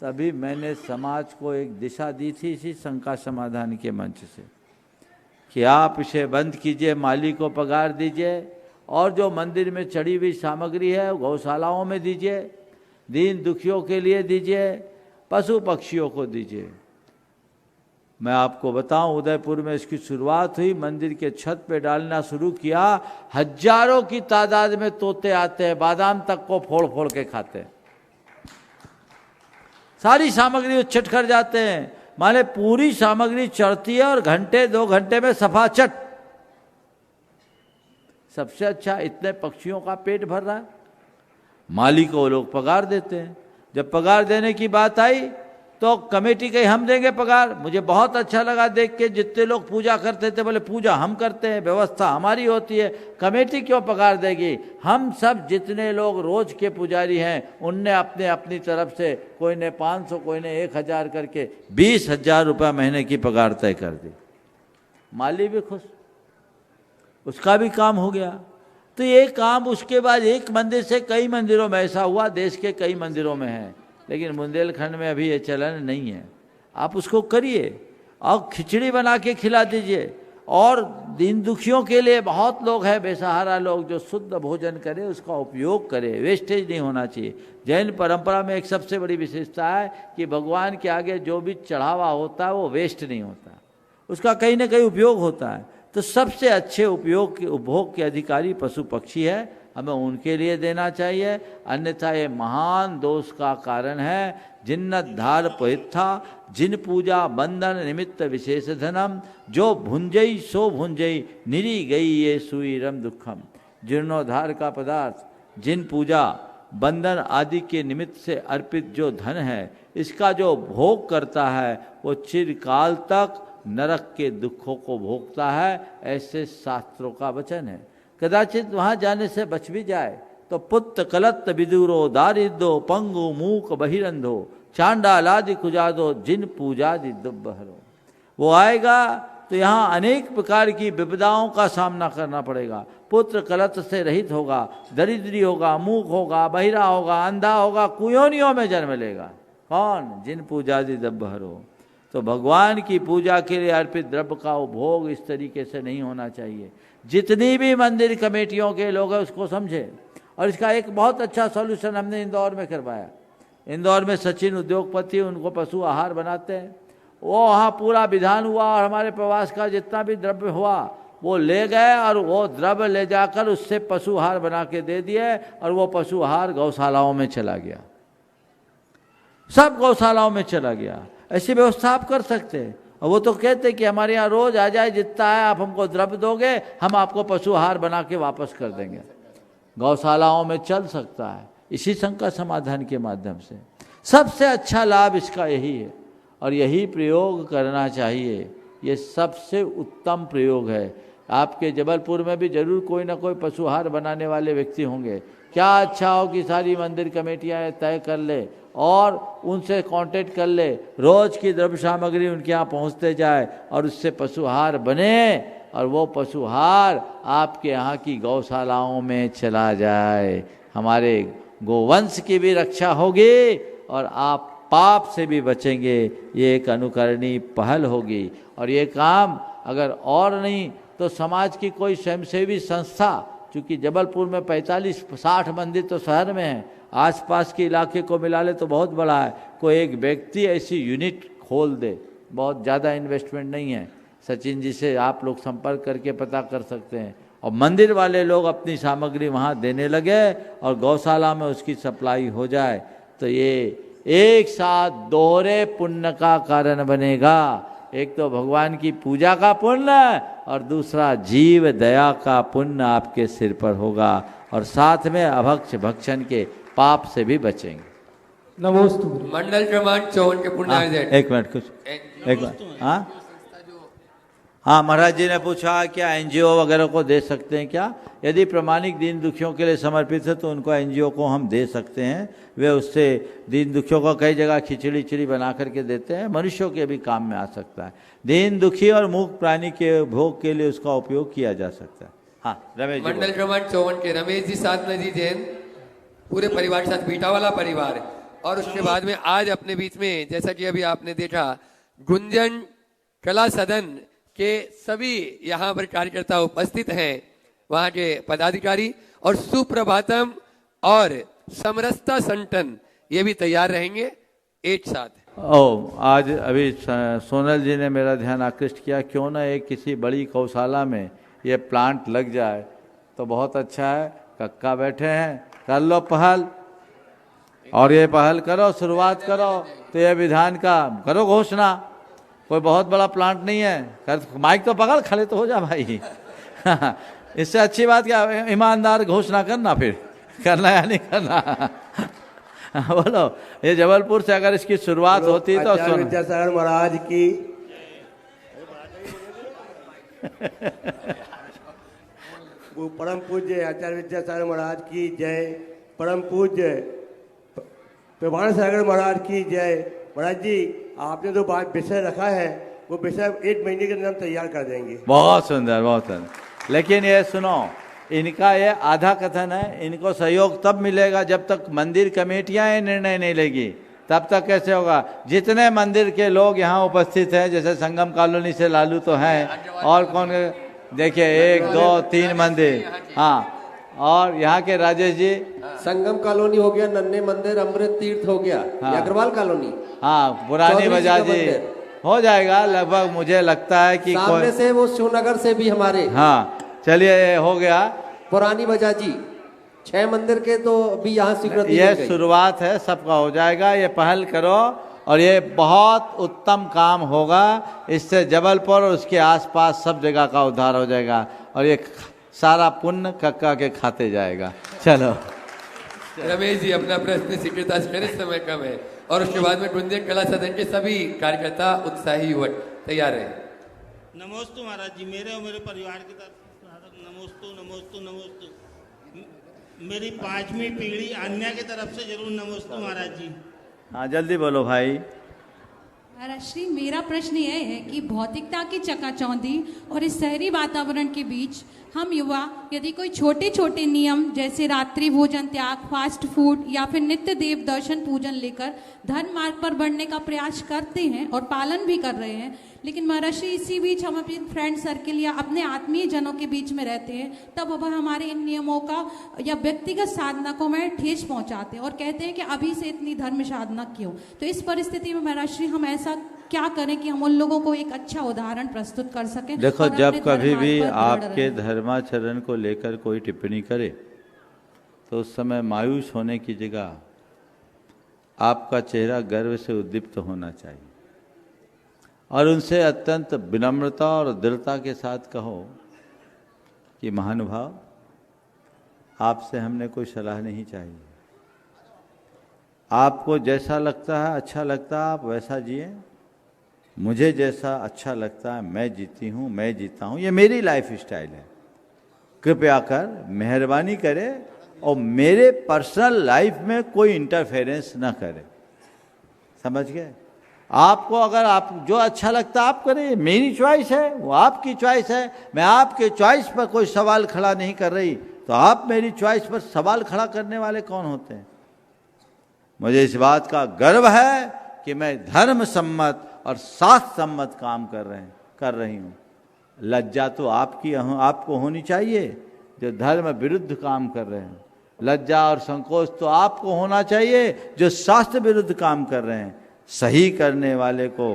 तभी मैंने समाज को एक दिशा दी थी इसी शंका समाधान के मंच से कि आप इसे बंद कीजिए, माली को पगार दीजिए और जो मंदिर में चढ़ी हुई सामग्री है गौशालाओं में दीजिए, दीन दुखियों के लिए दीजिए, पशु पक्षियों को दीजिए। मैं आपको बताऊं, उदयपुर में इसकी शुरुआत हुई, मंदिर के छत पे डालना शुरू किया, हजारों की तादाद में तोते आते हैं, बादाम तक को फोड़ फोड़ के खाते हैं, सारी सामग्री उच्छट कर जाते हैं। माने पूरी सामग्री चढ़ती है और घंटे 2 घंटे में सफा चट। सबसे अच्छा इतने पक्षियों का पेट भर रहा है। माली को वो लोग पगार देते हैं। जब पगार देने की बात आई तो कमेटी कही हम देंगे पगार। मुझे बहुत अच्छा लगा देख के, जितने लोग पूजा करते थे बोले पूजा हम करते हैं, व्यवस्था हमारी होती है, कमेटी क्यों पगार देगी। हम सब जितने लोग रोज के पुजारी हैं उनने अपने अपनी तरफ से, कोई ने 500 कोई ने 1000 करके 20,000 रुपये महीने की पगार तय कर दी। माली भी खुश, उसका भी काम हो गया। तो ये काम उसके बाद एक मंदिर से कई मंदिरों में ऐसा हुआ, देश के कई मंदिरों में है, लेकिन बुंदेलखंड में अभी ये चलन नहीं है। आप उसको करिए और खिचड़ी बना के खिला दीजिए। और दीन दुखियों के लिए बहुत लोग हैं बेसहारा लोग जो शुद्ध भोजन करें, उसका उपयोग करें, वेस्टेज नहीं होना चाहिए। जैन परंपरा में एक सबसे बड़ी विशेषता है कि भगवान के आगे जो भी चढ़ावा होता है वो वेस्ट नहीं होता, उसका कहीं ना कहीं उपयोग होता है। तो सबसे अच्छे उपभोग के अधिकारी पशु पक्षी है, हमें उनके लिए देना चाहिए, अन्यथा ये महान दोष का कारण है। जिन्नत धार पवित्था जिन पूजा बंधन निमित्त विशेष धनम, जो भुंजई सो भुंजई निरी गई ये सुईरम दुखम। जीर्णोद्धार का पदार्थ, जिन पूजा बंधन आदि के निमित्त से अर्पित जो धन है, इसका जो भोग करता है वो चिरकाल तक नरक के दुखों को भोगता है, ऐसे शास्त्रों का वचन है। कदाचित वहाँ जाने से बच भी जाए तो पुत्र कलत्त विदुरो दारिद्रो पंगु मूक बहिरंधो चांडालादि कुजादो जिन पूजादि दुब्बहरो। वो आएगा तो यहाँ अनेक प्रकार की विपदाओं का सामना करना पड़ेगा। पुत्र कलत्त से रहित होगा, दरिद्री होगा, मूक होगा, बहिरा होगा, अंधा होगा, कुयोनियों में जन्म लेगा। कौन? जिन पूजादि दुब्बहरो। तो भगवान की पूजा के लिए अर्पित द्रव्य का उपभोग इस तरीके से नहीं होना चाहिए। जितनी भी मंदिर कमेटियों के लोग हैं उसको समझे। और इसका एक बहुत अच्छा सॉल्यूशन हमने इंदौर में करवाया। इंदौर में सचिन उद्योगपति, उनको पशु आहार बनाते हैं, वो वहाँ पूरा विधान हुआ और हमारे प्रवास का जितना भी द्रव्य हुआ वो ले गए और वो द्रव्य ले जाकर उससे पशु आहार बना के दे दिए और वो पशु आहार गौशालाओं में चला गया, सब गौशालाओं में चला गया। ऐसी व्यवस्था आप कर सकते हैं। और वो तो कहते कि हमारे यहाँ रोज आ जाए जितना है, आप हमको द्रव्य दोगे हम आपको पशु आहार बना के वापस कर देंगे। गौशालाओं में चल सकता है इसी संकट समाधान के माध्यम से। सबसे अच्छा लाभ इसका यही है और यही प्रयोग करना चाहिए। ये सबसे उत्तम प्रयोग है। आपके जबलपुर में भी जरूर कोई ना कोई पशु आहार बनाने वाले व्यक्ति होंगे। क्या अच्छा हो कि सारी मंदिर कमेटियाँ तय कर ले और उनसे कांटेक्ट कर ले, रोज की द्रव्य सामग्री उनके यहाँ पहुँचते जाए और उससे पशु आहार बने और वो पशु आहार आपके यहाँ की गौशालाओं में चला जाए। हमारे गोवंश की भी रक्षा होगी और आप पाप से भी बचेंगे। ये एक अनुकरणीय पहल होगी। और ये काम अगर और नहीं तो समाज की कोई स्वयंसेवी संस्था, चूँकि जबलपुर में 45-60 मंदिर तो शहर में है, आसपास के इलाके को मिला ले तो बहुत बड़ा है, कोई एक व्यक्ति ऐसी यूनिट खोल दे, बहुत ज़्यादा इन्वेस्टमेंट नहीं है। सचिन जी से आप लोग संपर्क करके पता कर सकते हैं और मंदिर वाले लोग अपनी सामग्री वहाँ देने लगे और गौशाला में उसकी सप्लाई हो जाए तो ये एक साथ दोहरे पुण्य का कारण बनेगा। एक तो भगवान की पूजा का पुण्य और दूसरा जीव दया का पुण्य आपके सिर पर होगा और साथ में अभक्ष भक्षण के पाप से भी बचेंगे। नमोस्तु। मंडल क्रमांक 54 के पुण्यार्जन। एक मिनट कुछ एक मिनट। हाँ महाराज जी ने पूछा क्या एनजीओ वगैरह को दे सकते हैं क्या? यदि प्रमाणिक दीन दुखियों के लिए समर्पित है तो उनको एनजीओ को हम दे सकते हैं। वे उससे दीन दुखियों को कई जगह खिचड़ी बना करके देते हैं। मनुष्यों के भी काम में आ सकता है। दीन दुखी और मूक प्राणी के भोग के लिए उसका उपयोग किया जा सकता है। हाँ रमेश जी। मंडल क्रमांक 54 के रमेश जी साधना जी जैन, पूरे परिवार के साथ बीटा वाला परिवार। और उसके बाद में आज अपने बीच में जैसा कि अभी आपने देखा गुंजन कला सदन के सभी यहाँ पर कार्यकर्ता उपस्थित हैं, वहाँ के पदाधिकारी और सुप्रभातम और समरसता संटन ये भी तैयार रहेंगे एक साथ। आज अभी सोनल जी ने मेरा ध्यान आकृष्ट किया, क्यों ना एक किसी बड़ी गौशाला में ये प्लांट लग जाए तो बहुत अच्छा है। कक्का बैठे हैं, कर लो पहल और ये पहल करो, शुरुआत करो तो ये विधान का करो घोषणा। कोई बहुत बड़ा प्लांट नहीं है, कर माइक तो पकड़, खड़े तो हो जा भाई। इससे अच्छी बात क्या, ईमानदार घोषणा करना फिर। करना या नहीं करना? बोलो, ये जबलपुर से अगर इसकी शुरुआत होती तो आचार्य सुनो। विद्यासागर महाराज की वो परम पूज्य आचार्य विद्यासागर महाराज की जय। परम पूज्य प्रभान सागर महाराज की जय। महाराज जी, आपने जो बात विषय रखा है वो विषय 1 महीने के अंदर हम तैयार कर देंगे। बहुत सुंदर, बहुत सुंदर। लेकिन ये सुनो, इनका ये आधा कथन है, इनको सहयोग तब मिलेगा जब तक मंदिर कमेटियां ये निर्णय नहीं लेगी, तब तक कैसे होगा? जितने मंदिर के लोग यहाँ उपस्थित हैं, जैसे संगम कॉलोनी से लालू तो हैं, और कौन, देखिए 1 2 3 मंदिर, हाँ, और यहाँ के राजेश जी, संगम कॉलोनी हो गया, नन्हे मंदिर, अमृत तीर्थ हो गया, हाँ। ये अग्रवाल कॉलोनी, हाँ, पुरानी चौधरी जी का बाजार जी, मंदिर। हो जाएगा लगभग, मुझे लगता है कि सामने से वो शिवनगर से भी हमारे, हाँ, चलिए हो गया। पुरानी बाजार जी, 6 मंदिर के तो भी यहाँ स्वीकृति ये हो गई। शुरुआत है, सबका हो जाएगा। ये पहल करो और ये बहुत उत्तम काम होगा। इससे जबलपुर और उसके आसपास सब जगह का उद्धार हो जाएगा और ये सारा पुण्य कक्का के खाते जाएगा। चलो रमेश जी, अपना प्रश्न स्वीकृता करें, समय कम है। और उसके बाद में गुंजन कला सदन के सभी कार्यकर्ता, उत्साही युवक तैयार है। नमोस्तु महाराज जी, मेरे और मेरे परिवार की तरफ नमोस्तु नमोस्तु नमोस्तु। मेरी 5वीं पीढ़ी अन्य की तरफ से जरूर नमोस्तु महाराज जी। हाँ, जल्दी बोलो भाई। महाराज श्री, मेरा प्रश्न यह है कि भौतिकता की चकाचौंधी और इस शहरी वातावरण के बीच हम युवा यदि कोई छोटे छोटे नियम जैसे रात्रि भोजन त्याग, फास्ट फूड या फिर नित्य देव दर्शन पूजन लेकर धर्म मार्ग पर बढ़ने का प्रयास करते हैं और पालन भी कर रहे हैं, लेकिन महर्षि इसी बीच हम अपने फ्रेंड सर्किल या अपने आत्मीय जनों के बीच में रहते हैं, तब वह हमारे इन नियमों का या व्यक्तिगत साधना को में ठेस पहुंचाते हैं और कहते हैं कि अभी से इतनी धर्म साधना क्यों। तो इस परिस्थिति में महर्षि हम ऐसा क्या करें कि हम उन लोगों को एक अच्छा उदाहरण प्रस्तुत कर सकें? देखो, और जब अपने कभी धर्म भी मार्ग पर दृढ़ आपके रहें। धर्माचरण को लेकर कोई टिप्पणी करे तो उस समय मायूस होने की जगह आपका चेहरा गर्व से उद्दीप्त होना चाहिए और उनसे अत्यंत विनम्रता और दृढ़ता के साथ कहो कि महानुभाव, आपसे हमने कोई सलाह नहीं चाहिए। आपको जैसा लगता है, अच्छा लगता है, आप वैसा जिए। मुझे जैसा अच्छा लगता है मैं जीती हूँ, मैं जीता हूँ, ये मेरी लाइफ स्टाइल है। कृपया कर मेहरबानी करे और मेरे पर्सनल लाइफ में कोई इंटरफेरेंस ना करे। समझ गए? आपको अगर आप जो अच्छा लगता है आप करें, मेरी चॉइस है, वो आपकी चॉइस है। मैं आपके चॉइस पर कोई सवाल खड़ा नहीं कर रही, तो आप मेरी चॉइस पर सवाल खड़ा करने वाले कौन होते हैं? मुझे इस बात का गर्व है कि मैं धर्म सम्मत और शास्त्र सम्मत काम कर रही हूँ। लज्जा तो आपको होनी चाहिए जो धर्म विरुद्ध काम कर रहे हैं। लज्जा और संकोच तो आपको होना चाहिए जो शास्त्र विरुद्ध काम कर रहे हैं। सही करने वाले को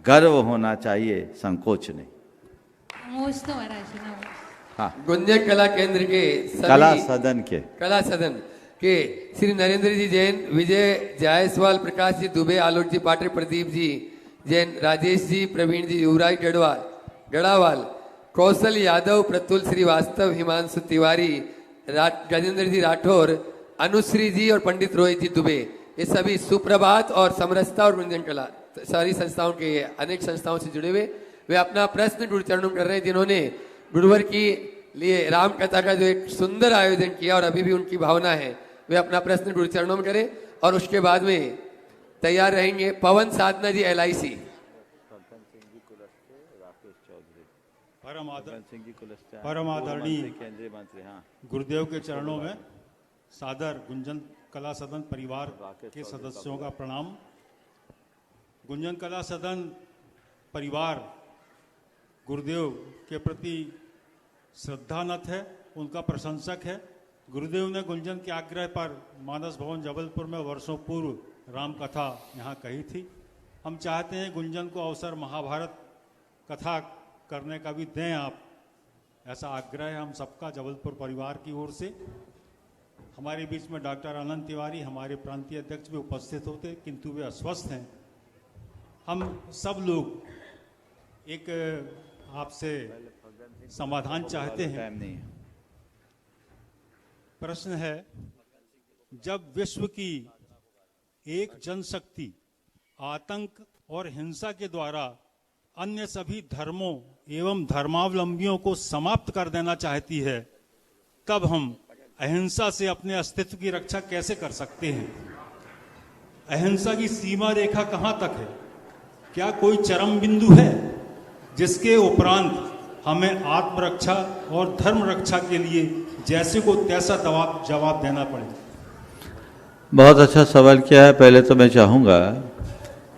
गर्व होना चाहिए, संकोच नहीं। नमोस्तु महाराज। हाँ, गुंजन कला केंद्र के सभी कला सदन के श्री नरेंद्र जी जैन, विजय जायसवाल, प्रकाश जी दुबे, आलोक जी पाटिल, प्रदीप जी जैन, राजेश जी, प्रवीण जी, युवराज गढ़ावाल, कौशल यादव, प्रतुल श्रीवास्तव, हिमांशु तिवारी, गजेंद्र जी राठौर, अनुश्री जी और पंडित रोहित जी दुबे, ये सभी सुप्रभात और समरसता और गुंजन कला सारी संस्थाओं के अनेक संस्थाओं से जुड़े हुए वे अपना प्रश्न गुरुचरणों कर रहे हैं, जिन्होंने गुरुवर की लिए राम कथा का जो एक सुंदर आयोजन किया और अभी भी उनकी भावना है, वे अपना प्रश्न गुरुचरणों में करें और उसके बाद में तैयार रहेंगे पवन साधना जी LIC। परम आदरणीय गुरुदेव के चरणों में सादर गुंजन कला सदन परिवार के सदस्यों का प्रणाम। गुंजन कला सदन परिवार गुरुदेव के प्रति श्रद्धानत है, उनका प्रशंसक है। गुरुदेव ने गुंजन के आग्रह पर मानस भवन जबलपुर में वर्षों पूर्व राम कथा यहाँ कही थी। हम चाहते हैं गुंजन को अवसर महाभारत कथा करने का भी दें आप, ऐसा आग्रह है हम सबका जबलपुर परिवार की ओर से। हमारे बीच में डॉक्टर अनंत तिवारी हमारे प्रांतीय अध्यक्ष भी उपस्थित होते, किंतु वे अस्वस्थ हैं। हम सब लोग एक आपसे समाधान चाहते हैं। प्रश्न है जब विश्व की एक जनशक्ति आतंक और हिंसा के द्वारा अन्य सभी धर्मों एवं धर्मावलंबियों को समाप्त कर देना चाहती है, तब हम अहिंसा से अपने अस्तित्व की रक्षा कैसे कर सकते हैं? अहिंसा की सीमा रेखा कहां तक है? क्या कोई चरम बिंदु है जिसके उपरांत हमें आत्मरक्षा और धर्म रक्षा के लिए जैसे को तैसा जवाब देना पड़े? बहुत अच्छा सवाल किया है। पहले तो मैं चाहूँगा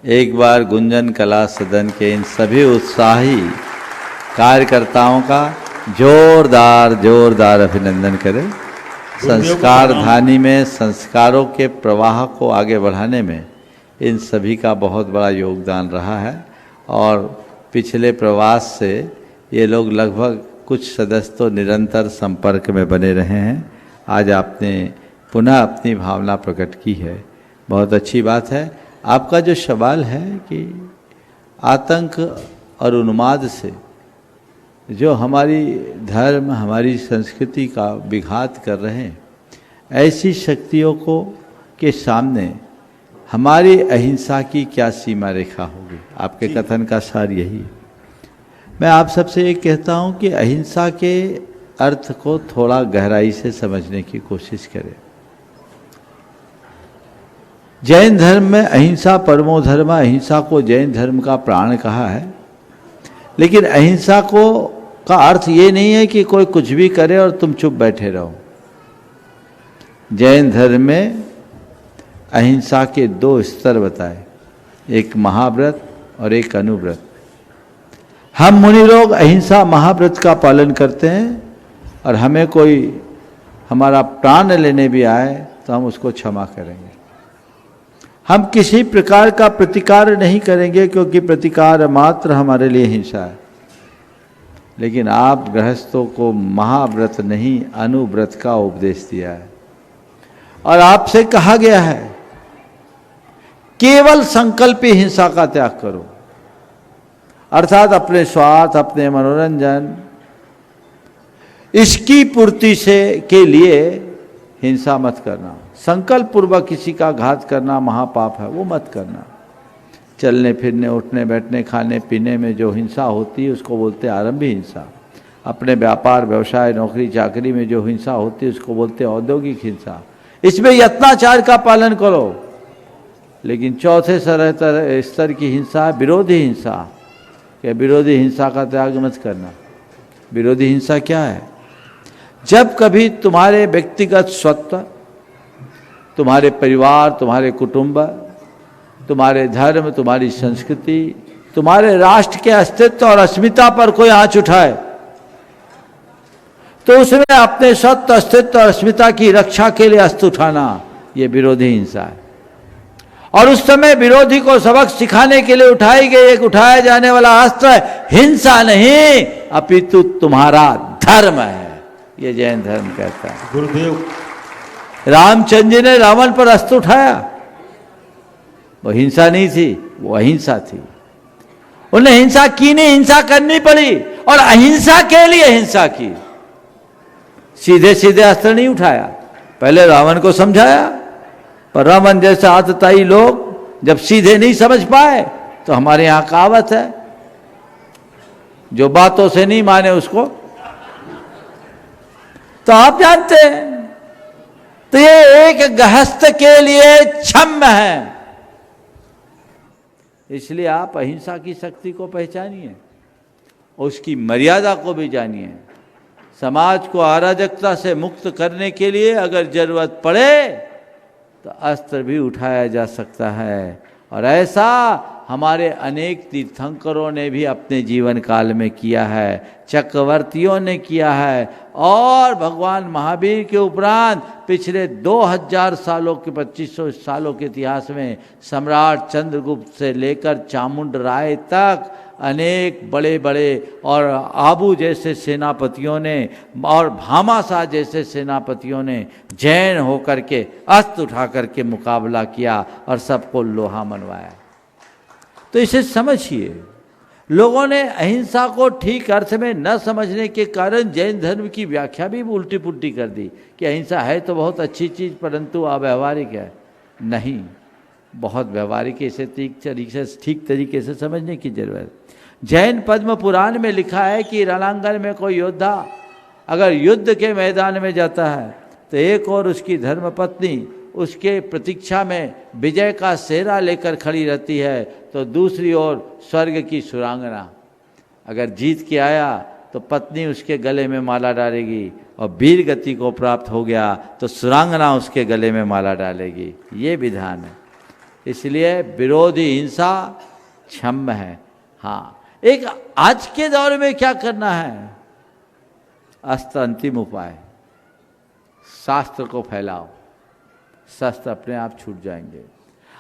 एक बार गुंजन कला सदन के इन सभी उत्साही कार्यकर्ताओं का जोरदार अभिनंदन करें। संस्कार धानी में संस्कारों के प्रवाह को आगे बढ़ाने में इन सभी का बहुत बड़ा योगदान रहा है और पिछले प्रवास से ये लोग लगभग कुछ सदस्य तो निरंतर संपर्क में बने रहे हैं। आज आपने पुनः अपनी भावना प्रकट की है, बहुत अच्छी बात है। आपका जो सवाल है कि आतंक और उन्माद से जो हमारी धर्म हमारी संस्कृति का विघात कर रहे हैं, ऐसी शक्तियों को के सामने हमारी अहिंसा की क्या सीमा रेखा होगी? आपके कथन का सार यही है। मैं आप सबसे एक कहता हूं कि अहिंसा के अर्थ को थोड़ा गहराई से समझने की कोशिश करें। जैन धर्म में अहिंसा परमो धर्म, अहिंसा को जैन धर्म का प्राण कहा है। लेकिन अहिंसा को का अर्थ ये नहीं है कि कोई कुछ भी करे और तुम चुप बैठे रहो। जैन धर्म में अहिंसा के 2 स्तर बताए, एक महाव्रत और एक अनुव्रत। हम मुनि लोग अहिंसा महाव्रत का पालन करते हैं और हमें कोई हमारा प्राण लेने भी आए तो हम उसको क्षमा करेंगे। हम किसी प्रकार का प्रतिकार नहीं करेंगे क्योंकि प्रतिकार मात्र हमारे लिए हिंसा है। लेकिन आप गृहस्थों को महाव्रत नहीं अनुव्रत का उपदेश दिया है और आपसे कहा गया है केवल संकल्प ही हिंसा का त्याग करो, अर्थात अपने स्वार्थ अपने मनोरंजन इसकी पूर्ति से के लिए हिंसा मत करना। संकल्प पूर्वक किसी का घात करना महापाप है, वो मत करना। चलने फिरने उठने बैठने खाने पीने में जो हिंसा होती है उसको बोलते हैं आरंभी हिंसा। अपने व्यापार व्यवसाय नौकरी चाकरी में जो हिंसा होती है उसको बोलते हैं औद्योगिक हिंसा। इसमें यत्नाचार का पालन करो। लेकिन चौथे स्तर की हिंसा है विरोधी हिंसा। क्या विरोधी हिंसा का त्याग मत करना। विरोधी हिंसा क्या है? जब कभी तुम्हारे व्यक्तिगत स्वत्व, तुम्हारे परिवार, तुम्हारे कुटुंब, तुम्हारे धर्म, तुम्हारी संस्कृति, तुम्हारे राष्ट्र के अस्तित्व और अस्मिता पर कोई आंच उठाए तो उसमें अपने सत्य अस्तित्व और अस्मिता की रक्षा के लिए अस्त्र उठाना, ये विरोधी हिंसा है। और उस समय विरोधी को सबक सिखाने के लिए उठाया जाने वाला अस्त्र हिंसा नहीं अपितु तुम्हारा धर्म है, ये जैन धर्म कहता है। गुरुदेव रामचंद्र जी ने रावण पर अस्त्र उठाया, वो हिंसा नहीं थी, वो अहिंसा थी। उन्हें हिंसा की नहीं, हिंसा करनी पड़ी और अहिंसा के लिए हिंसा की। सीधे सीधे अस्त्र नहीं उठाया, पहले रावण को समझाया। पर रावण जैसे आतताई लोग जब सीधे नहीं समझ पाए तो हमारे यहां कहावत है, जो बातों से नहीं माने उसको तो आप जानते हैं। तो ये एक गृहस्थ के लिए क्षम्य है। इसलिए आप अहिंसा की शक्ति को पहचानिए, उसकी मर्यादा को भी जानिए। समाज को अराजकता से मुक्त करने के लिए अगर जरूरत पड़े तो अस्त्र भी उठाया जा सकता है। और ऐसा हमारे अनेक तीर्थंकरों ने भी अपने जीवन काल में किया है, चक्रवर्तियों ने किया है और भगवान महावीर के उपरांत पिछले 2000 सालों के 2500 सालों के इतिहास में सम्राट चंद्रगुप्त से लेकर चामुंड राय तक अनेक बड़े बड़े और आबू जैसे सेनापतियों ने और भामाशाह जैसे सेनापतियों ने जैन होकर के अस्त्र उठा करके मुकाबला किया और सबको लोहा मनवाया। तो इसे समझिए, लोगों ने अहिंसा को ठीक अर्थ में न समझने के कारण जैन धर्म की व्याख्या भी उल्टी पुल्टी कर दी कि अहिंसा है तो बहुत अच्छी चीज़ परंतु अव्यवहारिक है। नहीं, बहुत व्यवहारिक इसे ठीक तरीके से समझने की जरूरत है। जैन पद्म पुराण में लिखा है कि रणांगण में कोई योद्धा अगर युद्ध के मैदान में जाता है तो एक और उसकी धर्मपत्नी उसके प्रतीक्षा में विजय का सेहरा लेकर खड़ी रहती है, तो दूसरी ओर स्वर्ग की सुरांगना। अगर जीत के आया तो पत्नी उसके गले में माला डालेगी और वीर गति को प्राप्त हो गया तो सुरांगना उसके गले में माला डालेगी। ये विधान है। इसलिए विरोधी हिंसा क्षम्य है। हाँ, एक आज के दौर में क्या करना है? अस्त्र अंतिम उपाय, शास्त्र को फैलाओ, शस्त्र अपने आप छूट जाएंगे।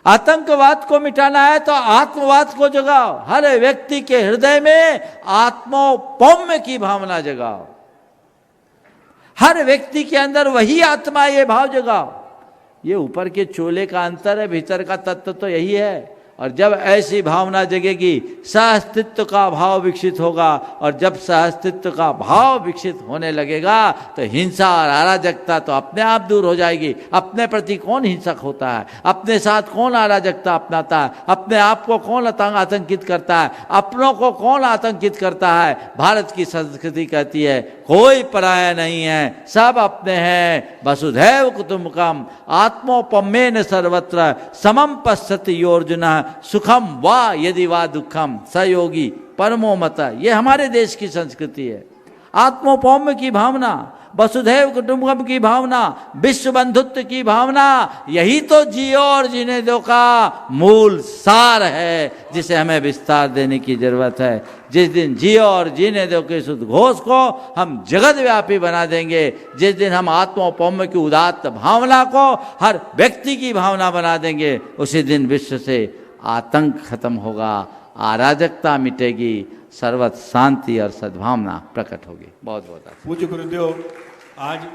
आतंकवाद को मिटाना है तो आत्मवाद को जगाओ। हर व्यक्ति के हृदय में आत्मौपम्य की भावना जगाओ। हर व्यक्ति के अंदर वही आत्मा, ये भाव जगाओ। ये ऊपर के चोले का अंतर है, भीतर का तत्व तो यही है। और जब ऐसी भावना जगेगी सहअस्तित्व का भाव विकसित होगा, और जब सहअस्तित्व का भाव विकसित होने लगेगा तो हिंसा और अराजकता तो अपने आप दूर हो जाएगी। अपने प्रति कौन हिंसक होता है? अपने साथ कौन अराजकता अपनाता है? अपने आप को कौन आतंकित करता है? अपनों को कौन आतंकित करता है? भारत की संस्कृति कहती है कोई पराया नहीं है, सब अपने हैं। वसुधैव कुटुम्बकम आत्मोपम्येन सर्वत्र समम पश्यति योर्जुनः सुखम वा यदि वा दुखम सहयोगी परमो मत। ये हमारे देश की संस्कृति है। आत्मोपम्य की भावना, वसुधैव कुटुंबकम की भावना, विश्व बंधुत्व की भावना, यही तो जियो और जीने दो का मूल सार है, जिसे हमें विस्तार देने की जरूरत है। जिस दिन जियो और जीने दो के इस उद्घोष को हम जगत व्यापी बना देंगे, जिस दिन हम आत्मोपम्य की उदात्त भावना को हर व्यक्ति की भावना बना देंगे, उसी दिन विश्व से आतंक खत्म होगा, अराजकता मिटेगी, सर्वत्र शांति और सद्भावना प्रकट होगी। बहुत बहुत पूज्य गुरुदेव, आज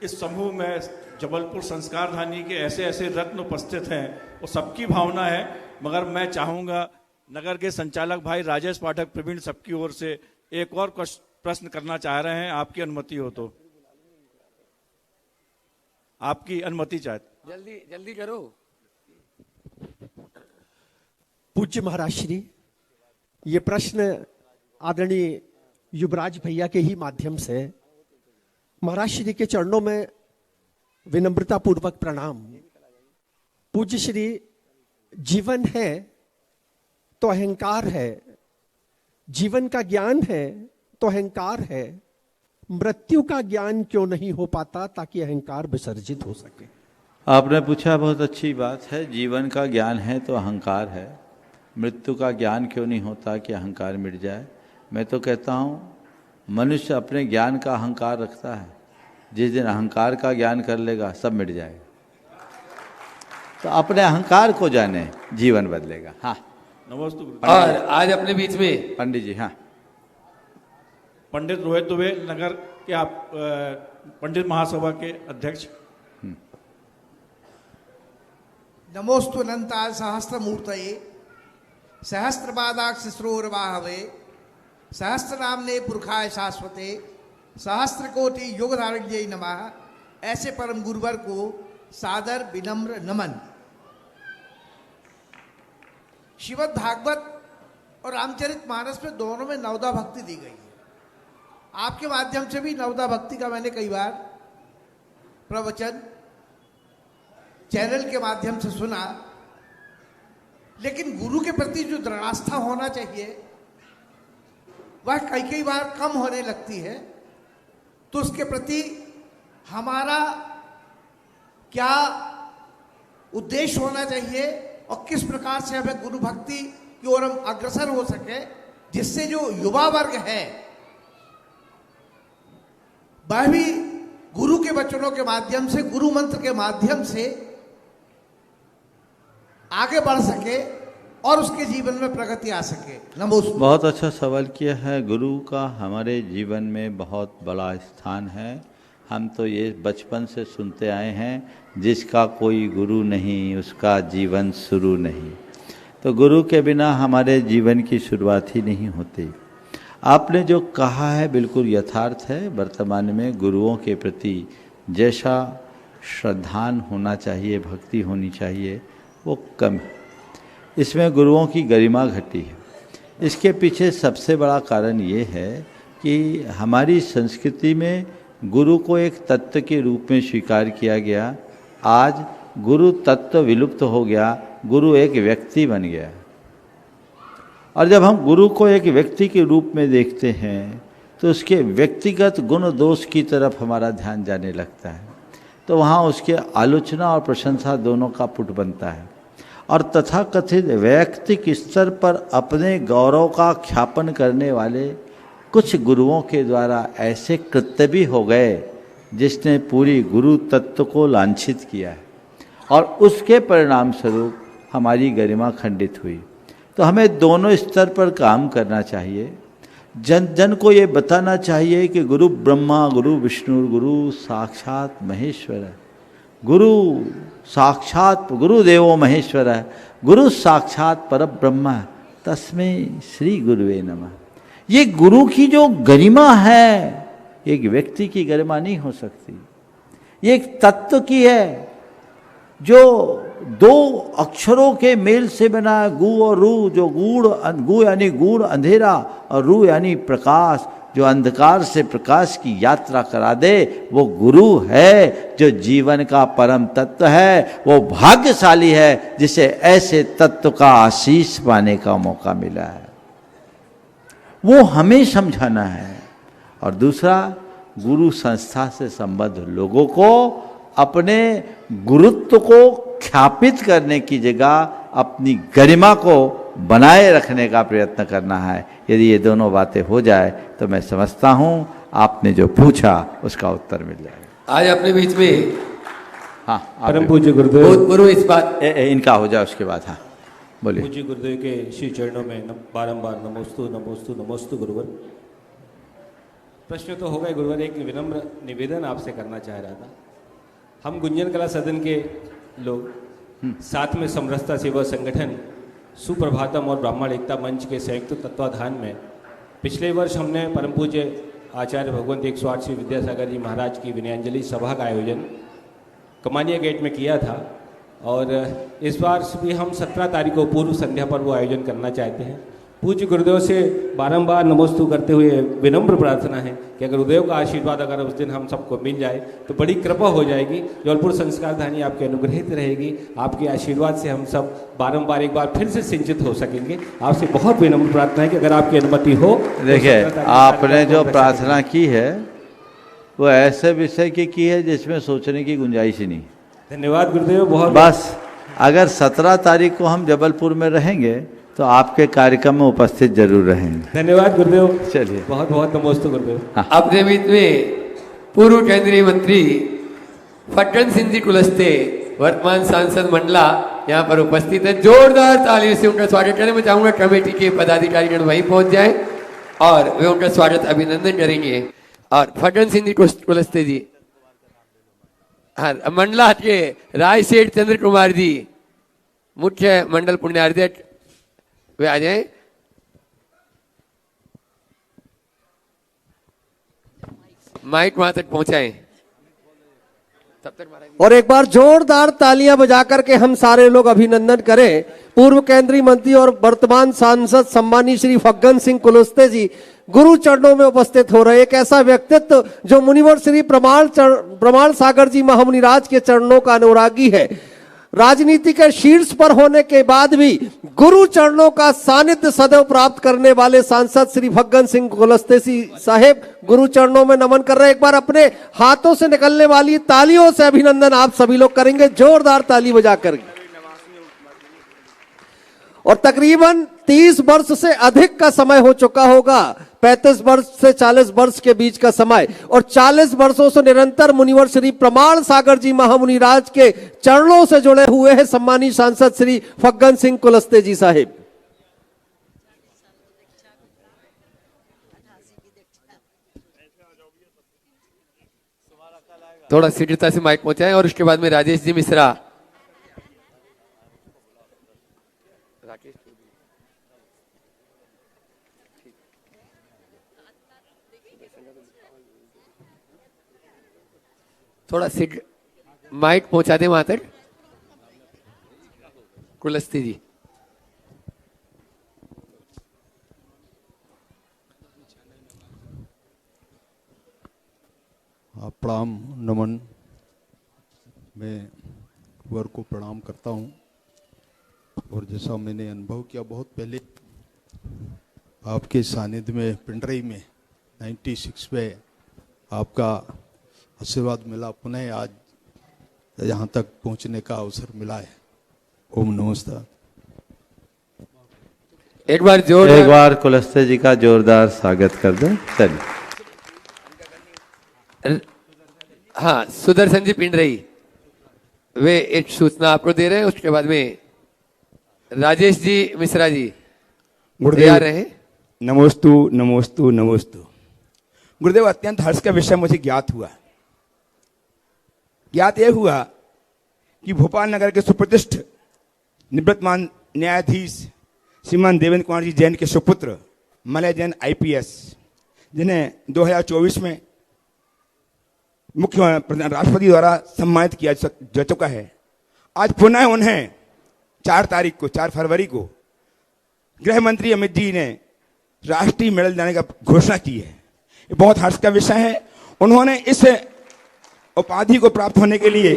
इस समूह में जबलपुर संस्कारधानी के ऐसे ऐसे रत्न उपस्थित हैं, वो सबकी भावना है, मगर मैं चाहूँगा नगर के संचालक भाई राजेश पाठक प्रवीण सबकी ओर से एक और प्रश्न करना चाह रहे हैं, आपकी अनुमति हो तो। आपकी अनुमति चाहते। जल्दी जल्दी करो। पूज्य महाराज श्री, ये प्रश्न आदरणीय युवराज भैया के ही माध्यम से महाराज श्री के चरणों में विनम्रता पूर्वक प्रणाम। पूज्य श्री, जीवन है तो अहंकार है, जीवन का ज्ञान है तो अहंकार है, मृत्यु का ज्ञान क्यों नहीं हो पाता ताकि अहंकार विसर्जित हो सके? आपने पूछा, बहुत अच्छी बात है। जीवन का ज्ञान है तो अहंकार है, मृत्यु का ज्ञान क्यों नहीं होता कि अहंकार मिट जाए? मैं तो कहता हूँ मनुष्य अपने ज्ञान का अहंकार रखता है, जिस दिन अहंकार का ज्ञान कर लेगा सब मिट जाएगा। तो अपने अहंकार को जाने, जीवन बदलेगा। हाँ, नमस्ते। और आज अपने बीच में पंडित जी, हाँ, पंडित रोहित दुबे, नगर के आप पंडित महासभा के अध्यक्ष। नमोस्तु अनंताय सहस्त्रमूर्तये सहस्त्रपादाक्ष श्रोरवाहवे सहस्त्रनामने पुरखाय शाश्वते सहस्त्र कोटि युगधारिण्यै नमः। ऐसे परम गुरुवर को सादर विनम्र नमन। श्रीमद् भागवत और रामचरित मानस में दोनों में नवदा भक्ति दी गई है। आपके माध्यम से भी नवदा भक्ति का मैंने कई बार प्रवचन चैनल के माध्यम से सुना, लेकिन गुरु के प्रति जो दृढ़ास्था होना चाहिए वह कई बार कम होने लगती है। तो उसके प्रति हमारा क्या उद्देश्य होना चाहिए और किस प्रकार से हमें गुरु भक्ति की ओर हम अग्रसर हो सके, जिससे जो युवा वर्ग है वह भी गुरु के वचनों के माध्यम से, गुरु मंत्र के माध्यम से आगे बढ़ सके और उसके जीवन में प्रगति आ सके। नमस्कार। बहुत अच्छा सवाल किया है। गुरु का हमारे जीवन में बहुत बड़ा स्थान है। हम तो ये बचपन से सुनते आए हैं, जिसका कोई गुरु नहीं उसका जीवन शुरू नहीं। तो गुरु के बिना हमारे जीवन की शुरुआत ही नहीं होती। आपने जो कहा है बिल्कुल यथार्थ है। वर्तमान में गुरुओं के प्रति जैसा श्रद्धान होना चाहिए, भक्ति होनी चाहिए, वो कम है। इसमें गुरुओं की गरिमा घटी है। इसके पीछे सबसे बड़ा कारण ये है कि हमारी संस्कृति में गुरु को एक तत्व के रूप में स्वीकार किया गया। आज गुरु तत्व विलुप्त हो गया, गुरु एक व्यक्ति बन गया। और जब हम गुरु को एक व्यक्ति के रूप में देखते हैं तो उसके व्यक्तिगत गुण दोष की तरफ हमारा ध्यान जाने लगता है। तो वहाँ उसके आलोचना और प्रशंसा दोनों का पुट बनता है। और तथाकथित वैयक्तिक स्तर पर अपने गौरव का ख्यापन करने वाले कुछ गुरुओं के द्वारा ऐसे कृत्य भी हो गए जिसने पूरी गुरु तत्व को लांछित किया है, और उसके परिणाम स्वरूप हमारी गरिमा खंडित हुई। तो हमें दोनों स्तर पर काम करना चाहिए। जन जन को ये बताना चाहिए कि गुरु ब्रह्मा, गुरु विष्णु, गुरु साक्षात महेश्वर है। गुरु साक्षात गुरुदेवो महेश्वर है, गुरु साक्षात पर ब्रह्म है, तस्मै श्री गुरुवे नमः। ये गुरु की जो गरिमा है, एक व्यक्ति की गरिमा नहीं हो सकती, ये एक तत्व की है जो दो अक्षरों के मेल से बना है, गु और रू। जो गु यानी गूढ़ अंधेरा और रू यानी प्रकाश, जो अंधकार से प्रकाश की यात्रा करा दे, वो गुरु है। जो जीवन का परम तत्व है, वो भाग्यशाली है जिसे ऐसे तत्व का आशीष पाने का मौका मिला है। वो हमें समझाना है। और दूसरा, गुरु संस्था से संबद्ध लोगों को अपने गुरुत्व को ख्यापित करने की जगह अपनी गरिमा को बनाए रखने का प्रयत्न करना है। यदि ये दोनों बातें हो जाए तो मैं समझता हूँ आपने जो पूछा उसका उत्तर मिल जाएगा। आज अपने बीच में हाँ, परम पूज्य गुरुदेव गुरु इस बात इनका हो जाए उसके बाद। हाँ बोलिए। पूज्य गुरुदेव के श्री चरणों में बारंबार नमोस्तु नमोस्तु नमोस्तु गुरुवर। प्रश्न तो हो गए गुरुवर, एक विनम्र निवेदन आपसे करना चाह रहा था। हम गुंजन कला सदन के लोग साथ में समरसता सेवा संगठन, सुप्रभातम और ब्राह्मण एकता मंच के संयुक्त तत्वाधान में पिछले वर्ष हमने परम पूज्य आचार्य भगवंत 108 श्री विद्यासागर जी महाराज की विनयांजलि सभा का आयोजन कमानिया गेट में किया था। और इस बार भी हम 17 तारीख को पूर्व संध्या पर वो आयोजन करना चाहते हैं। पूज्य गुरुदेव से बारंबार नमोस्तु करते हुए विनम्र प्रार्थना है कि अगर गुरुदेव का आशीर्वाद अगर उस दिन हम सबको मिल जाए तो बड़ी कृपा हो जाएगी। जबलपुर संस्कारधानी आपके अनुग्रहित रहेगी। आपके आशीर्वाद से हम सब बारंबार एक बार फिर से सिंचित हो सकेंगे। आपसे बहुत विनम्र प्रार्थना है कि अगर आपकी अनुमति हो। देखिए, आपने जो प्रार्थना की है वो ऐसे विषय की है जिसमें सोचने की गुंजाइश ही नहीं। धन्यवाद गुरुदेव। बहुत बस अगर 17 तारीख को हम जबलपुर में रहेंगे तो आपके कार्यक्रम में उपस्थित जरूर रहेंगे। धन्यवाद गुरुदेव। चलिए, बहुत बहुत नमोस्तु गुरुदेव। हाँ। अपने बीच में पूर्व केंद्रीय मंत्री फग्गन सिंह जी कुलस्ते, वर्तमान सांसद मंडला यहाँ पर उपस्थित है। जोरदार तालियों से उनका स्वागत करें। मैं चाहूंगा कमेटी के पदाधिकारीगण वहीं पहुंच जाएं और वे उनका स्वागत अभिनंदन करेंगे। और फग्गन सिंह जी कुलस्ते जी, हाँ, मंडला के राय सेठ चंद्र कुमार जी, मुख्य मंडल पुण्याध्यक्ष, वे आ जाए। माइक वहां तक पहुंचाएं। तब तक और एक बार जोरदार तालियां बजा करके हम सारे लोग अभिनंदन करें पूर्व केंद्रीय मंत्री और वर्तमान सांसद सम्मानी श्री फग्गन सिंह कुलस्ते जी गुरु चरणों में उपस्थित हो रहे। एक ऐसा व्यक्तित्व जो मुनिवर श्री प्रमाण सागर जी महामुनिराज के चरणों का अनुरागी है। राजनीति के शीर्ष पर होने के बाद भी गुरु चरणों का सानिध्य सदैव प्राप्त करने वाले सांसद श्री फग्गन सिंह कुलस्ते साहेब गुरु चरणों में नमन कर रहे। एक बार अपने हाथों से निकलने वाली तालियों से अभिनंदन आप सभी लोग करेंगे, जोरदार ताली बजाकर। और तकरीबन 30 वर्ष से अधिक का समय हो चुका होगा, 35 वर्ष से 40 वर्ष के बीच का समय, और 40 वर्षों से निरंतर मुनिवर श्री प्रमाण सागर जी महामुनिराज के चरणों से जुड़े हुए हैं सम्मानित सांसद श्री फग्गन सिंह कुलस्ते जी साहिब। थोड़ा शीघ्रता से माइक पहुंचाएं और उसके बाद में राजेश जी मिश्रा, राकेश थोड़ा सिट माइक पहुंचा दे वहां तक। कुलस्ते जी। प्रणाम नमन। मैं वर को प्रणाम करता हूं और जैसा मैंने अनुभव किया बहुत पहले आपके सानिध्य में पिंडरई में 96 में आपका आशीर्वाद मिला, पुनः आज यहाँ तक पहुँचने का अवसर मिला है। ओम नमस्कार। एक बार कुलस्ते जी का जोरदार स्वागत कर दो। चलिए। हाँ, सुदर्शन जी पिंडरई वे एक सूचना आपको दे रहे हैं, उसके बाद में राजेश जी मिश्रा जी तैयार रहे। नमोस्तु नमोस्तु नमोस्तु। गुरुदेव, अत्यंत हर्ष का विषय मुझे ज्ञात हुआ। ज्ञात यह हुआ कि भोपाल नगर के सुप्रतिष्ठ निवृत्तमान न्यायाधीश श्रीमान देवेंद्र कुमार जी जैन के सुपुत्र मलय जैन IPS, जिन्हें 2024 में मुख्य राष्ट्रपति द्वारा सम्मानित किया जा चुका है, आज पुनः उन्हें 4 फरवरी को गृह मंत्री अमित जी ने राष्ट्रीय मेडल देने का घोषणा की है। ये बहुत हर्ष का विषय है। उन्होंने इस उपाधि को प्राप्त होने के लिए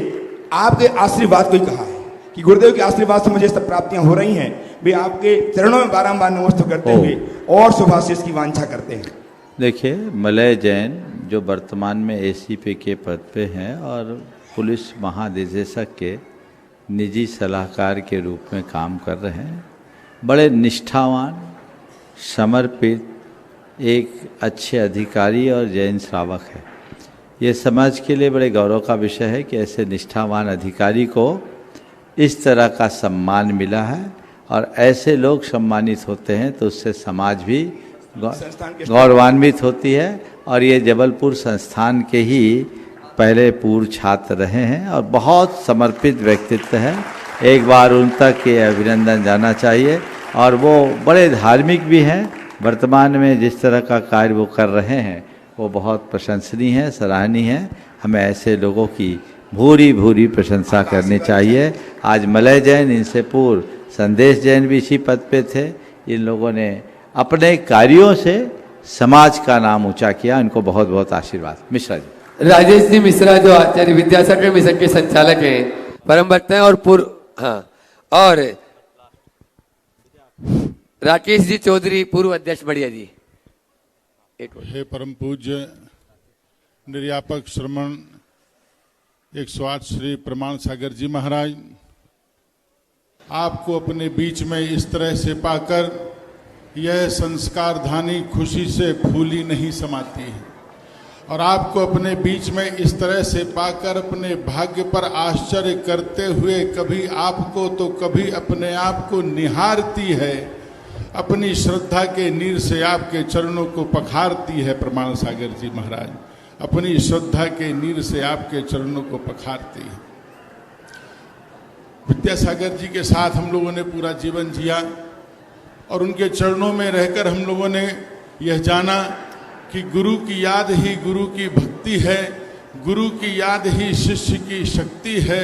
आपके आशीर्वाद को ही कहा है कि गुरुदेव के आशीर्वाद से मुझे सब प्राप्तियां हो रही हैं। वे आपके चरणों में बारंबार नमस्ते करते हुए और शुभाशीष की वांछा करते हैं। देखिए, मलय जैन जो वर्तमान में ACP के पद पे हैं और पुलिस महानिदेशक के निजी सलाहकार के रूप में काम कर रहे हैं, बड़े निष्ठावान, समर्पित, एक अच्छे अधिकारी और जैन श्रावक है। ये समाज के लिए बड़े गौरव का विषय है कि ऐसे निष्ठावान अधिकारी को इस तरह का सम्मान मिला है, और ऐसे लोग सम्मानित होते हैं तो उससे समाज भी गौरवान्वित होती है। और ये जबलपुर संस्थान के ही पहले पूर्व छात्र रहे हैं और बहुत समर्पित व्यक्तित्व है। एक बार उन तक ये अभिनंदन जाना चाहिए। और वो बड़े धार्मिक भी हैं। वर्तमान में जिस तरह का कार्य वो कर रहे हैं वो बहुत प्रशंसनीय है, सराहनीय है। हमें ऐसे लोगों की भूरी भूरी प्रशंसा करनी चाहिए। आज मलय जैन, इनसे पूर्व संदेश जैन भी इसी पद पे थे। इन लोगों ने अपने कार्यों से समाज का नाम ऊंचा किया। इनको बहुत बहुत आशीर्वाद। मिश्रा जी। राजेश जी मिश्रा जो आचार्य विद्यासागर मिशन के संचालक हैं, परम भक्त हैं और पूर्व, हाँ, और राकेश जी चौधरी पूर्व अध्यक्ष बढ़िया जी। हे परम पूज्य निर्यापक श्रमण 108 श्री प्रमाण सागर जी महाराज, आपको अपने बीच में इस तरह से पाकर यह संस्कार धानी खुशी से फूली नहीं समाती है। और आपको अपने बीच में इस तरह से पाकर अपने भाग्य पर आश्चर्य करते हुए कभी आपको तो कभी अपने आप को निहारती है। अपनी श्रद्धा के नीर से आपके चरणों को पखारती है प्रमाण सागर जी महाराज। अपनी श्रद्धा के नीर से आपके चरणों को पखारती है। विद्यासागर जी के साथ हम लोगों ने पूरा जीवन जिया और उनके चरणों में रहकर हम लोगों ने यह जाना कि गुरु की याद ही गुरु की भक्ति है, गुरु की याद ही शिष्य की शक्ति है,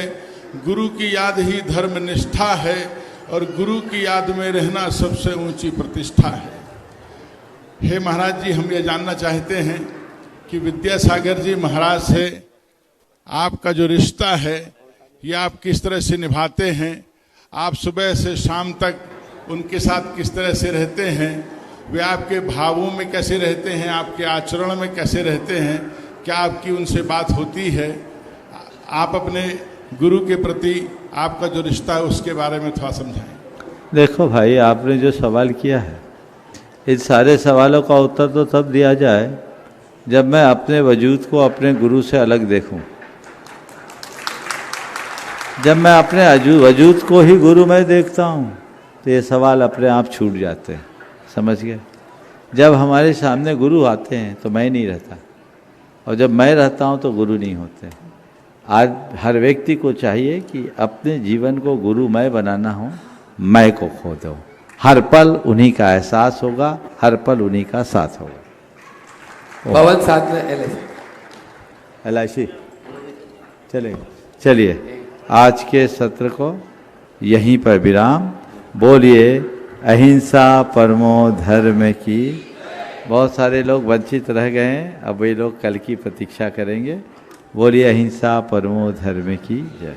गुरु की याद ही धर्म निष्ठा है और गुरु की याद में रहना सबसे ऊंची प्रतिष्ठा है। हे महाराज जी, हम ये जानना चाहते हैं कि विद्यासागर जी महाराज से आपका जो रिश्ता है ये आप किस तरह से निभाते हैं? आप सुबह से शाम तक उनके साथ किस तरह से रहते हैं? वे आपके भावों में कैसे रहते हैं? आपके आचरण में कैसे रहते हैं? क्या आपकी उनसे बात होती है? आप अपने गुरु के प्रति आपका जो रिश्ता है उसके बारे में थोड़ा समझाएं। देखो भाई, आपने जो सवाल किया है, इन सारे सवालों का उत्तर तो तब दिया जाए जब मैं अपने वजूद को अपने गुरु से अलग देखूं। जब मैं अपने वजूद को ही गुरु में देखता हूं तो ये सवाल अपने आप छूट जाते हैं। समझ गए? जब हमारे सामने गुरु आते हैं तो मैं नहीं रहता, और जब मैं रहता हूं तो गुरु नहीं होते। आज हर व्यक्ति को चाहिए कि अपने जीवन को गुरुमय बनाना हो, मैं को खो दो। हर पल उन्हीं का एहसास होगा, हर पल उन्हीं का साथ होगा। पवन साथ में LIC। चलिए आज के सत्र को यहीं पर विराम। बोलिए अहिंसा परमो धर्म की। बहुत सारे लोग वंचित रह गए हैं, अब वे लोग कल की प्रतीक्षा करेंगे। बोलिए अहिंसा परमो धर्म की जय।